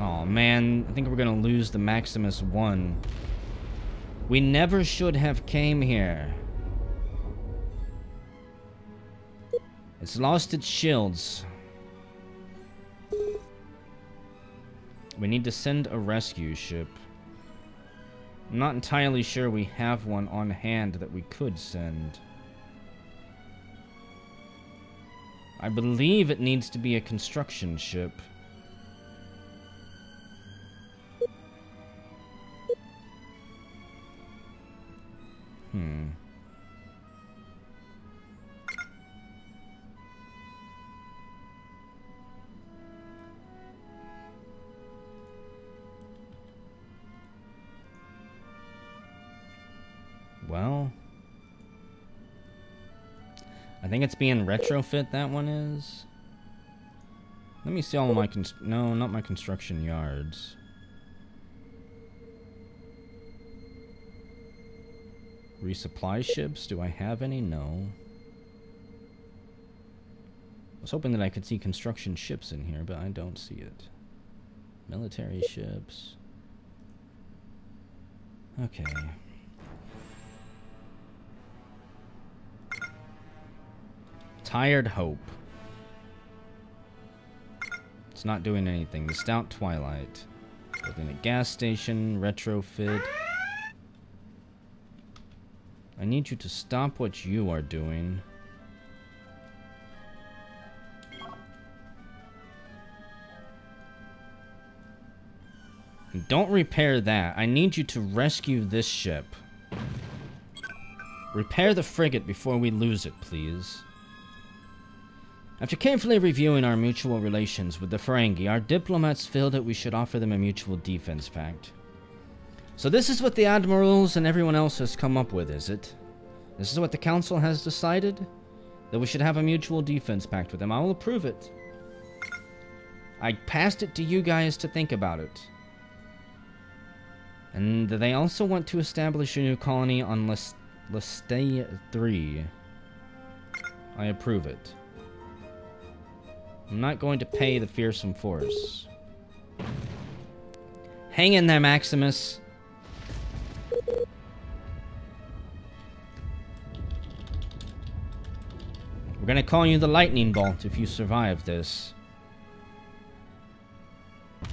Oh man, I think we're gonna lose the Maximus 1. We never should have came here. It's lost its shields. We need to send a rescue ship. I'm not entirely sure we have one on hand that we could send. I believe it needs to be a construction ship. Well, I think it's being retrofit, that one is. Let me see all of my no, not my construction yards. Resupply ships? Do I have any? No. I was hoping that I could see construction ships in here, but I don't see it. Military ships. Okay. Tired Hope. It's not doing anything. The Stout Twilight. Building a gas station. Retrofit. I need you to stop what you are doing. Don't repair that. I need you to rescue this ship. Repair the frigate before we lose it, please. After carefully reviewing our mutual relations with the Ferengi, our diplomats feel that we should offer them a mutual defense pact. So this is what the admirals and everyone else has come up with, is it? This is what the council has decided? That we should have a mutual defense pact with them. I will approve it. I passed it to you guys to think about it. And they also want to establish a new colony on Lestai 3. I approve it. I'm not going to pay the fearsome force. Hang in there, Maximus. We're gonna call you the Lightning Bolt if you survive this.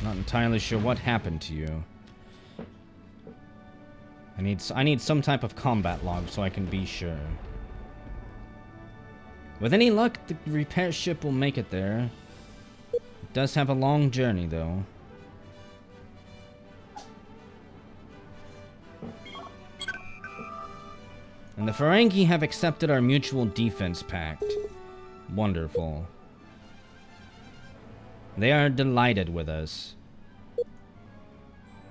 Not entirely sure what happened to you. I need some type of combat log so I can be sure. With any luck, the repair ship will make it there. It does have a long journey, though. And the Ferengi have accepted our mutual defense pact. Wonderful. They are delighted with us.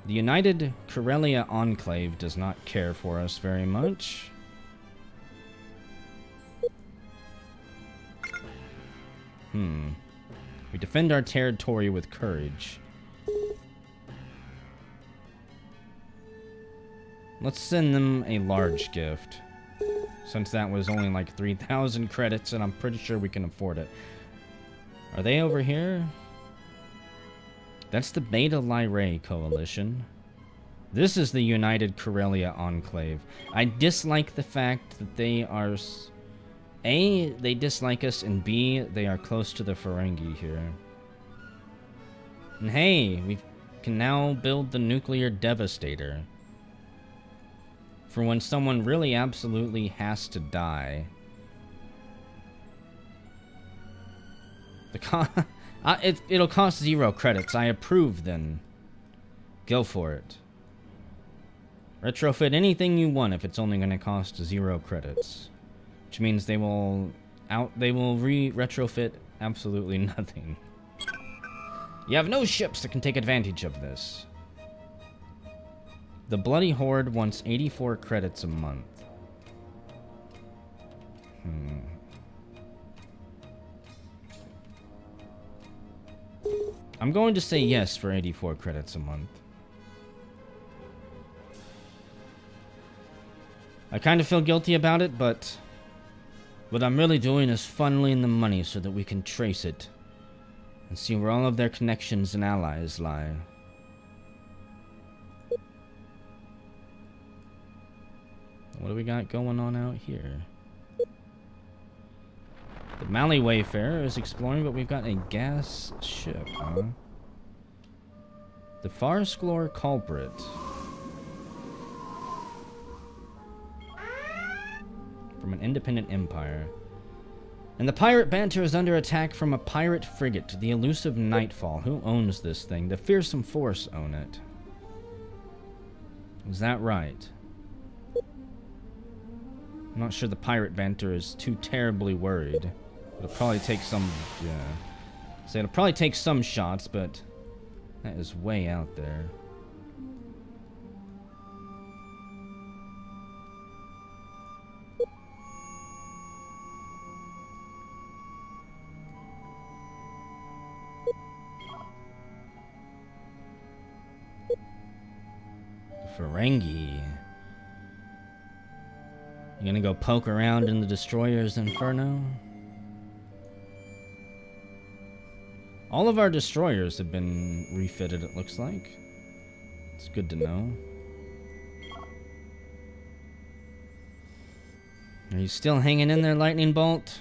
The United Corellia Enclave does not care for us very much. We defend our territory with courage. Let's send them a large gift. Since that was only like 3,000 credits, and I'm pretty sure we can afford it. Are they over here? That's the Beta Lyrae Coalition. This is the United Corellia Enclave. I dislike the fact that they are... A, they dislike us, and B, they are close to the Ferengi here. And hey, we can now build the nuclear devastator. For when someone really absolutely has to die. It'll cost 0 credits. I approve, then. Go for it. Retrofit anything you want if it's only going to cost 0 credits. Which means they will retrofit absolutely nothing. You have no ships that can take advantage of this. The Bloody Horde wants 84 credits a month. I'm going to say yes for 84 credits a month. I kind of feel guilty about it, but what I'm really doing is funneling the money so that we can trace it and see where all of their connections and allies lie. What do we got going on out here? The Mali Wayfarer is exploring, but we've got a gas ship, huh? The Farsklor Culprit. From an independent empire. And the pirate banter is under attack from a pirate frigate, the elusive Nightfall. Who owns this thing? The Fearsome Force own it. Is that right? I'm not sure the pirate banter is too terribly worried. It'll probably take some... yeah. So it'll probably take some shots, but that is way out there. Ferengi. You gonna go poke around in the Destroyer's Inferno? All of our destroyers have been refitted, it looks like. It's good to know. Are you still hanging in there, Lightning Bolt?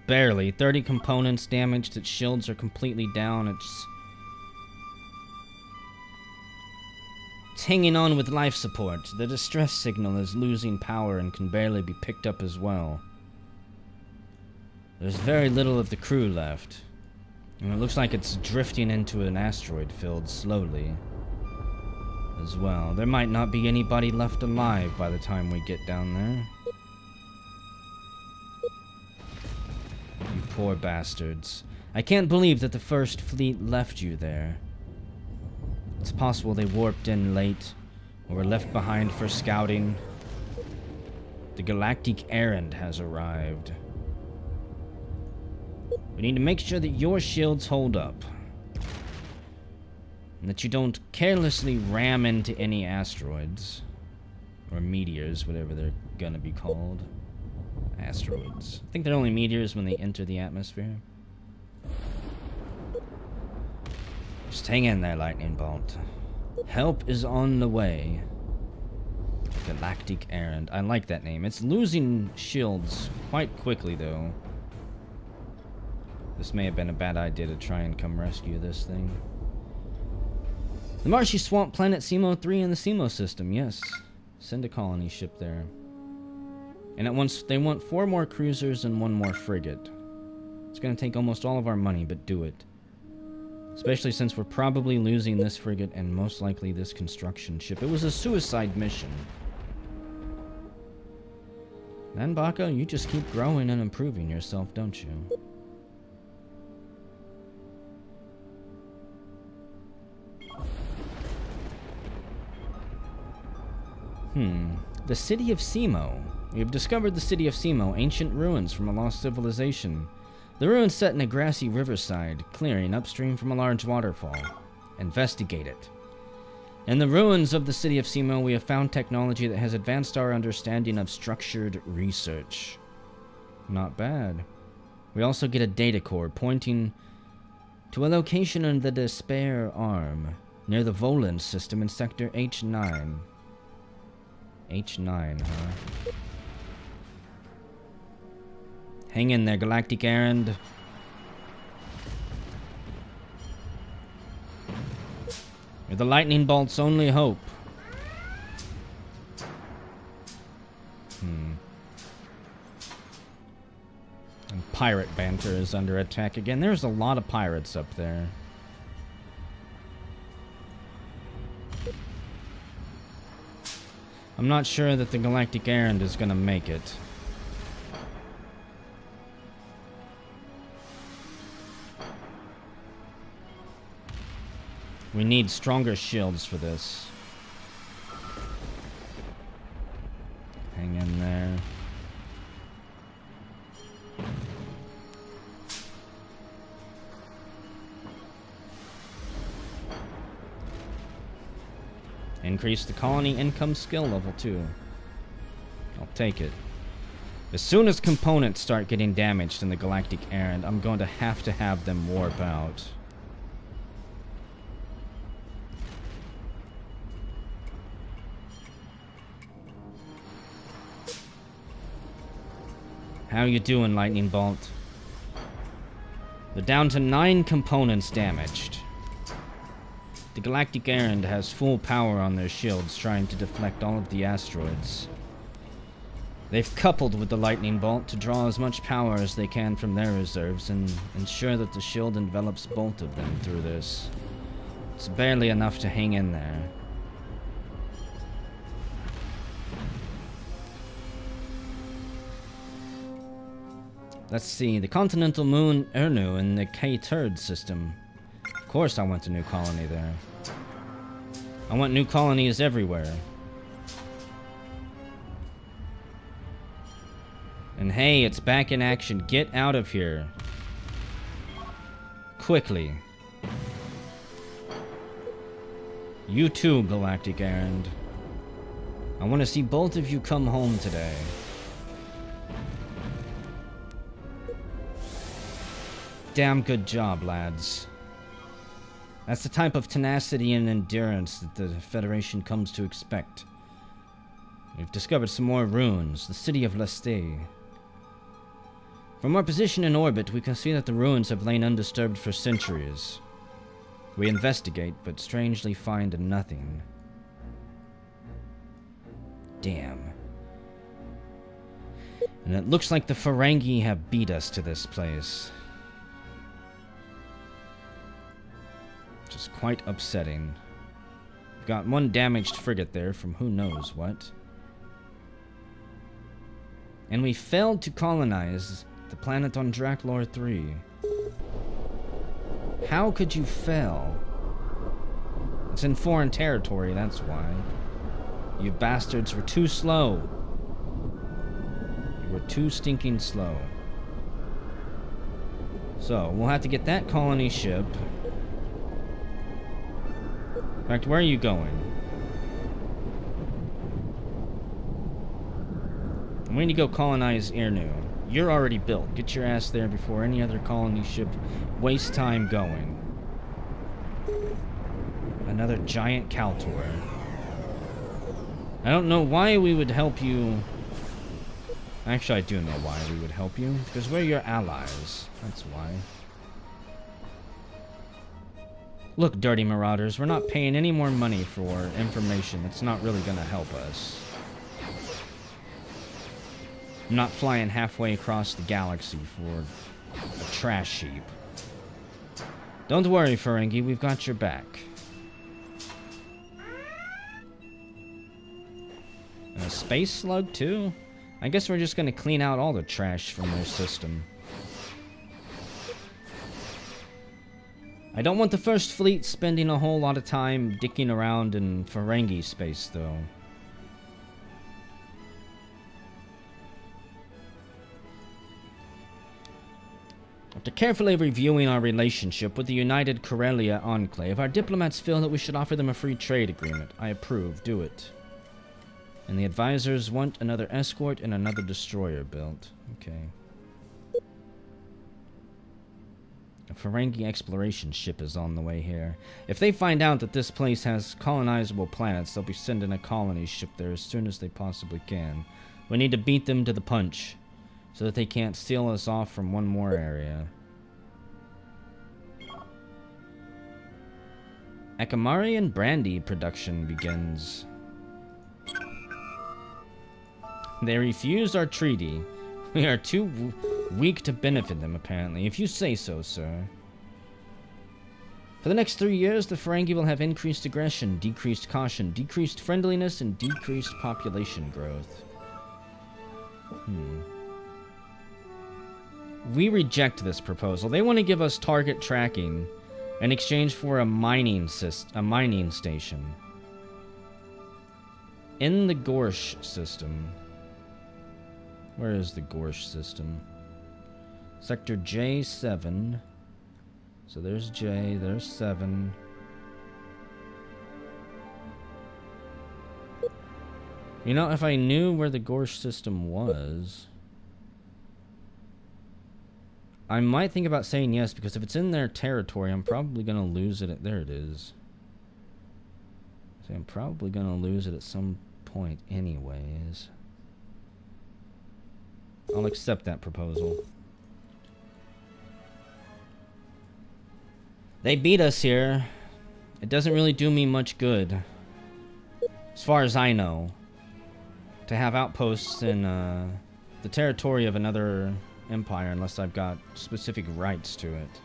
Barely. 30 components damaged. Its shields are completely down. It's hanging on with life support. The distress signal is losing power and can barely be picked up as well. There's very little of the crew left. And it looks like it's drifting into an asteroid field slowly as well. There might not be anybody left alive by the time we get down there. You poor bastards. I can't believe that the First Fleet left you there. It's possible they warped in late, or were left behind for scouting. The galactic errand has arrived. We need to make sure that your shields hold up. And that you don't carelessly ram into any asteroids. Or meteors, whatever they're gonna be called. Asteroids. I think they're only meteors when they enter the atmosphere. Just hang in there, Lightning Bolt. Help is on the way. Galactic Errand. I like that name. It's losing shields quite quickly, though. This may have been a bad idea to try and come rescue this thing. The marshy swamp planet Simo 3 in the Simo system, yes. Send a colony ship there. And they want 4 more cruisers and 1 more frigate. It's going to take almost all of our money, but do it. Especially since we're probably losing this frigate and most likely this construction ship. It was a suicide mission. Then, Baka, you just keep growing and improving yourself, don't you? The city of Simo. We have discovered the city of Simo, ancient ruins from a lost civilization. The ruins set in a grassy riverside, clearing upstream from a large waterfall. Investigate it. In the ruins of the city of Simo, we have found technology that has advanced our understanding of structured research. Not bad. We also get a data core pointing to a location in the Despair Arm, near the Volan system in sector H9. H9, huh? Hang in there, Galactic Errand. You're the lightning bolt's only hope. And pirate banter is under attack again. There's a lot of pirates up there. I'm not sure that the Galactic Errand is gonna make it. We need stronger shields for this. Hang in there. Increase the colony income skill level too. I'll take it. As soon as components start getting damaged in the Galactic Errand, I'm going to have them warp out. How you doing, Lightning Bolt? They're down to 9 components damaged. The Galactic Errand has full power on their shields, trying to deflect all of the asteroids. They've coupled with the Lightning Bolt to draw as much power as they can from their reserves and ensure that the shield envelops both of them through this. It's barely enough to hang in there. Let's see, the continental moon Ernu in the K-Turd system. Of course I want a new colony there. I want new colonies everywhere. And hey, it's back in action. Get out of here. Quickly. You too, Galactic Errand. I want to see both of you come home today. Damn good job, lads. That's the type of tenacity and endurance that the Federation comes to expect. We've discovered some more ruins, the city of Leste. From our position in orbit, we can see that the ruins have lain undisturbed for centuries. We investigate, but strangely find nothing. Damn. And it looks like the Ferengi have beat us to this place. Which is quite upsetting. We've got 1 damaged frigate there from who knows what. And we failed to colonize the planet on Draklor 3. How could you fail? It's in foreign territory, that's why. You bastards were too slow. You were too stinking slow. So, we'll have to get that colony ship. In fact, where are you going? We need to go colonize Ernu. You're already built. Get your ass there before any other colony ship wastes time going. Another giant Kaltor. I don't know why we would help you. Actually, I do know why we would help you. Because we're your allies. That's why. Look, dirty marauders, we're not paying any more money for information that's not really going to help us. I'm not flying halfway across the galaxy for a trash heap. Don't worry, Ferengi, we've got your back. And a space slug, too? I guess we're just gonna clean out all the trash from their system. I don't want the First Fleet spending a whole lot of time dicking around in Ferengi space, though. After carefully reviewing our relationship with the United Corellia Enclave, our diplomats feel that we should offer them a free trade agreement. I approve. Do it. And the advisors want another escort and another destroyer built. Okay. A Ferengi exploration ship is on the way here. If they find out that this place has colonizable planets, they'll be sending a colony ship there as soon as they possibly can. We need to beat them to the punch, so that they can't seal us off from one more area. Akamari brandy production begins. They refused our treaty. We are too weak to benefit them, apparently. If you say so, sir. For the next 3 years, the Ferengi will have increased aggression, decreased caution, decreased friendliness, and decreased population growth. We reject this proposal. They want to give us target tracking in exchange for a mining station. In the Gorsh system. Where is the Gorsh system? Sector J7. So there's J, there's 7. You know, if I knew where the Gorsh system was, I might think about saying yes, because if it's in their territory, I'm probably going to lose it. There it is. So I'm probably going to lose it at some point anyways. I'll accept that proposal. They beat us here. It doesn't really do me much good, as far as I know, to have outposts in the territory of another empire unless I've got specific rights to it.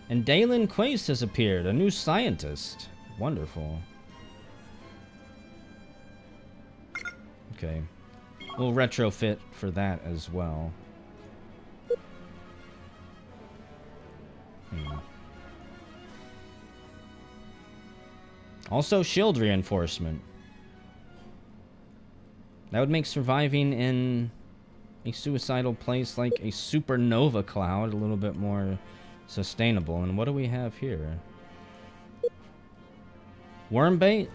And Dalen Quace has appeared, a new scientist. Wonderful. Okay. We'll retrofit for that as well. Also, shield reinforcement. That would make surviving in a suicidal place like a supernova cloud a little bit more sustainable. And what do we have here? Worm bait?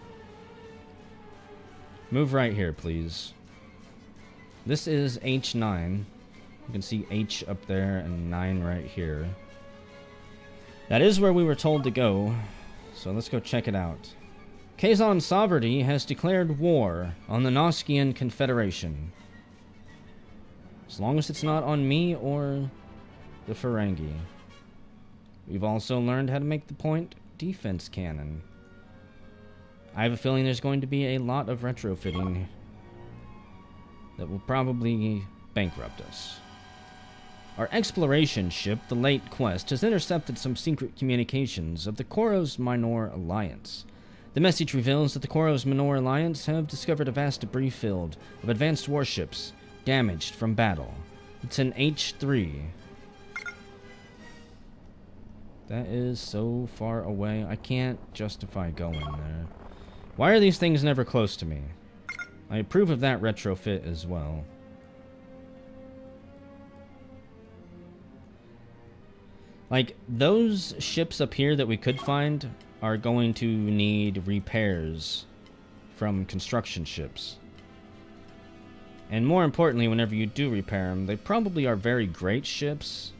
Move right here, please. This is H9. You can see H up there and 9 right here. That is where we were told to go. So let's go check it out. Kazon Sovereignty has declared war on the Noskian Confederation. As long as it's not on me or the Ferengi. We've also learned how to make the point defense cannon. I have a feeling there's going to be a lot of retrofitting that will probably bankrupt us. Our exploration ship, the Late Quest, has intercepted some secret communications of the Koros Minor Alliance. The message reveals that the Koros Minor Alliance have discovered a vast debris field of advanced warships damaged from battle. It's an H3. That is so far away, I can't justify going there. Why are these things never close to me? I approve of that retrofit as well. Like, those ships up here that we could find are going to need repairs from construction ships. And more importantly, whenever you do repair them, they probably are very great ships,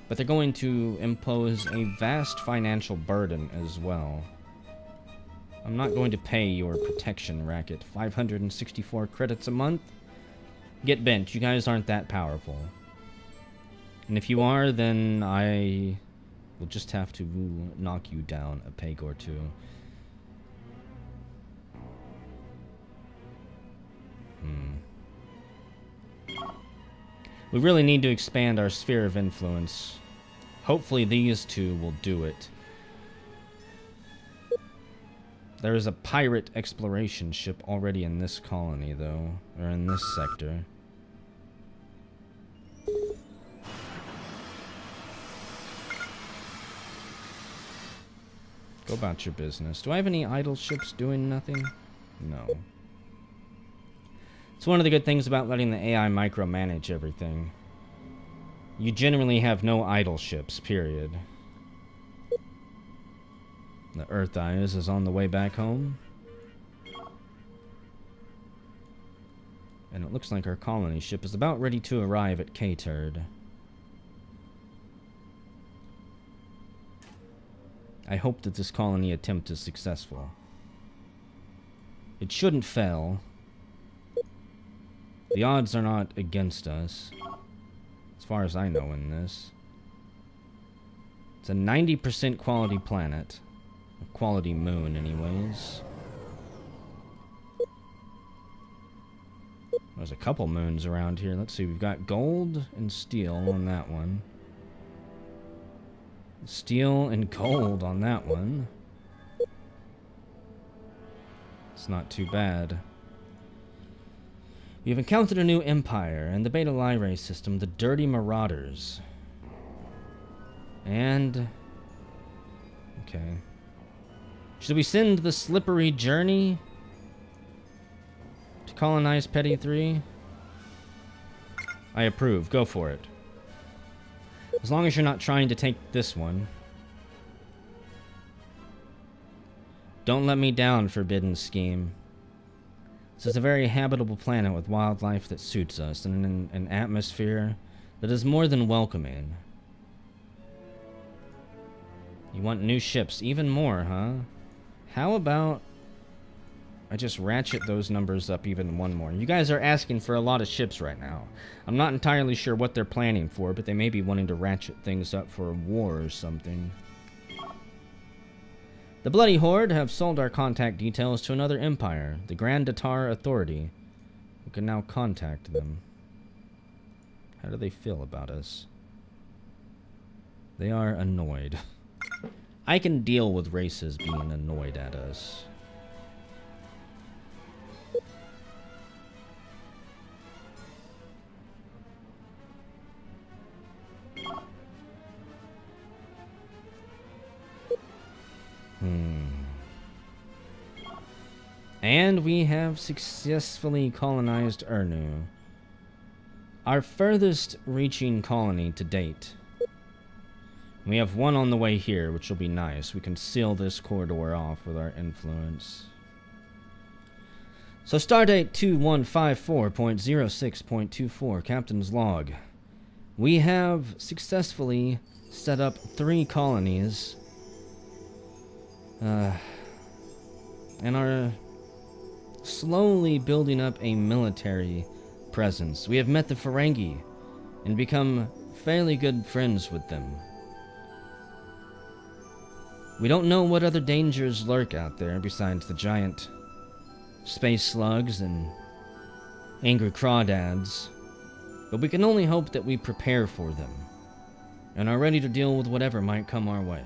but they're going to impose a vast financial burden as well. I'm not going to pay your protection racket 564 credits a month. Get bent, you guys aren't that powerful. And if you are, then I will just have to knock you down a peg or two. We really need to expand our sphere of influence. Hopefully these two will do it. There is a pirate exploration ship already in this colony, though. Or in this sector. Go about your business. Do I have any idle ships doing nothing? No. It's one of the good things about letting the AI micromanage everything. You generally have no idle ships, period. The Earth Eyes is on the way back home. And it looks like our colony ship is about ready to arrive at K-Turd. I hope that this colony attempt is successful. It shouldn't fail. The odds are not against us, as far as I know in this. It's a 90% quality planet. A quality moon, anyways. There's a couple moons around here. Let's see, we've got gold and steel on that one. Steel and gold on that one. It's not too bad. You've encountered a new empire and the Beta Lyrae system, the Dirty Marauders. And... okay. Should we send the Slippery Journey to colonize Petty 3? I approve. Go for it. As long as you're not trying to take this one. Don't let me down, Forbidden Scheme. This is a very habitable planet with wildlife that suits us, and an atmosphere that is more than welcoming. You want new ships, even more, huh? How about I just ratchet those numbers up even one more? You guys are asking for a lot of ships right now. I'm not entirely sure what they're planning for, but they may be wanting to ratchet things up for a war or something. The Bloody Horde have sold our contact details to another empire, the Grand Datar Authority. We can now contact them. How do they feel about us? They are annoyed. I can deal with races being annoyed at us. And we have successfully colonized Urnu, our furthest reaching colony to date. We have one on the way here, which will be nice. We can seal this corridor off with our influence. So stardate 2154.06.24, Captain's Log. We have successfully set up 3 colonies. And are slowly building up a military presence. We have met the Ferengi and become fairly good friends with them. We don't know what other dangers lurk out there besides the giant space slugs and angry crawdads, but we can only hope that we prepare for them and are ready to deal with whatever might come our way.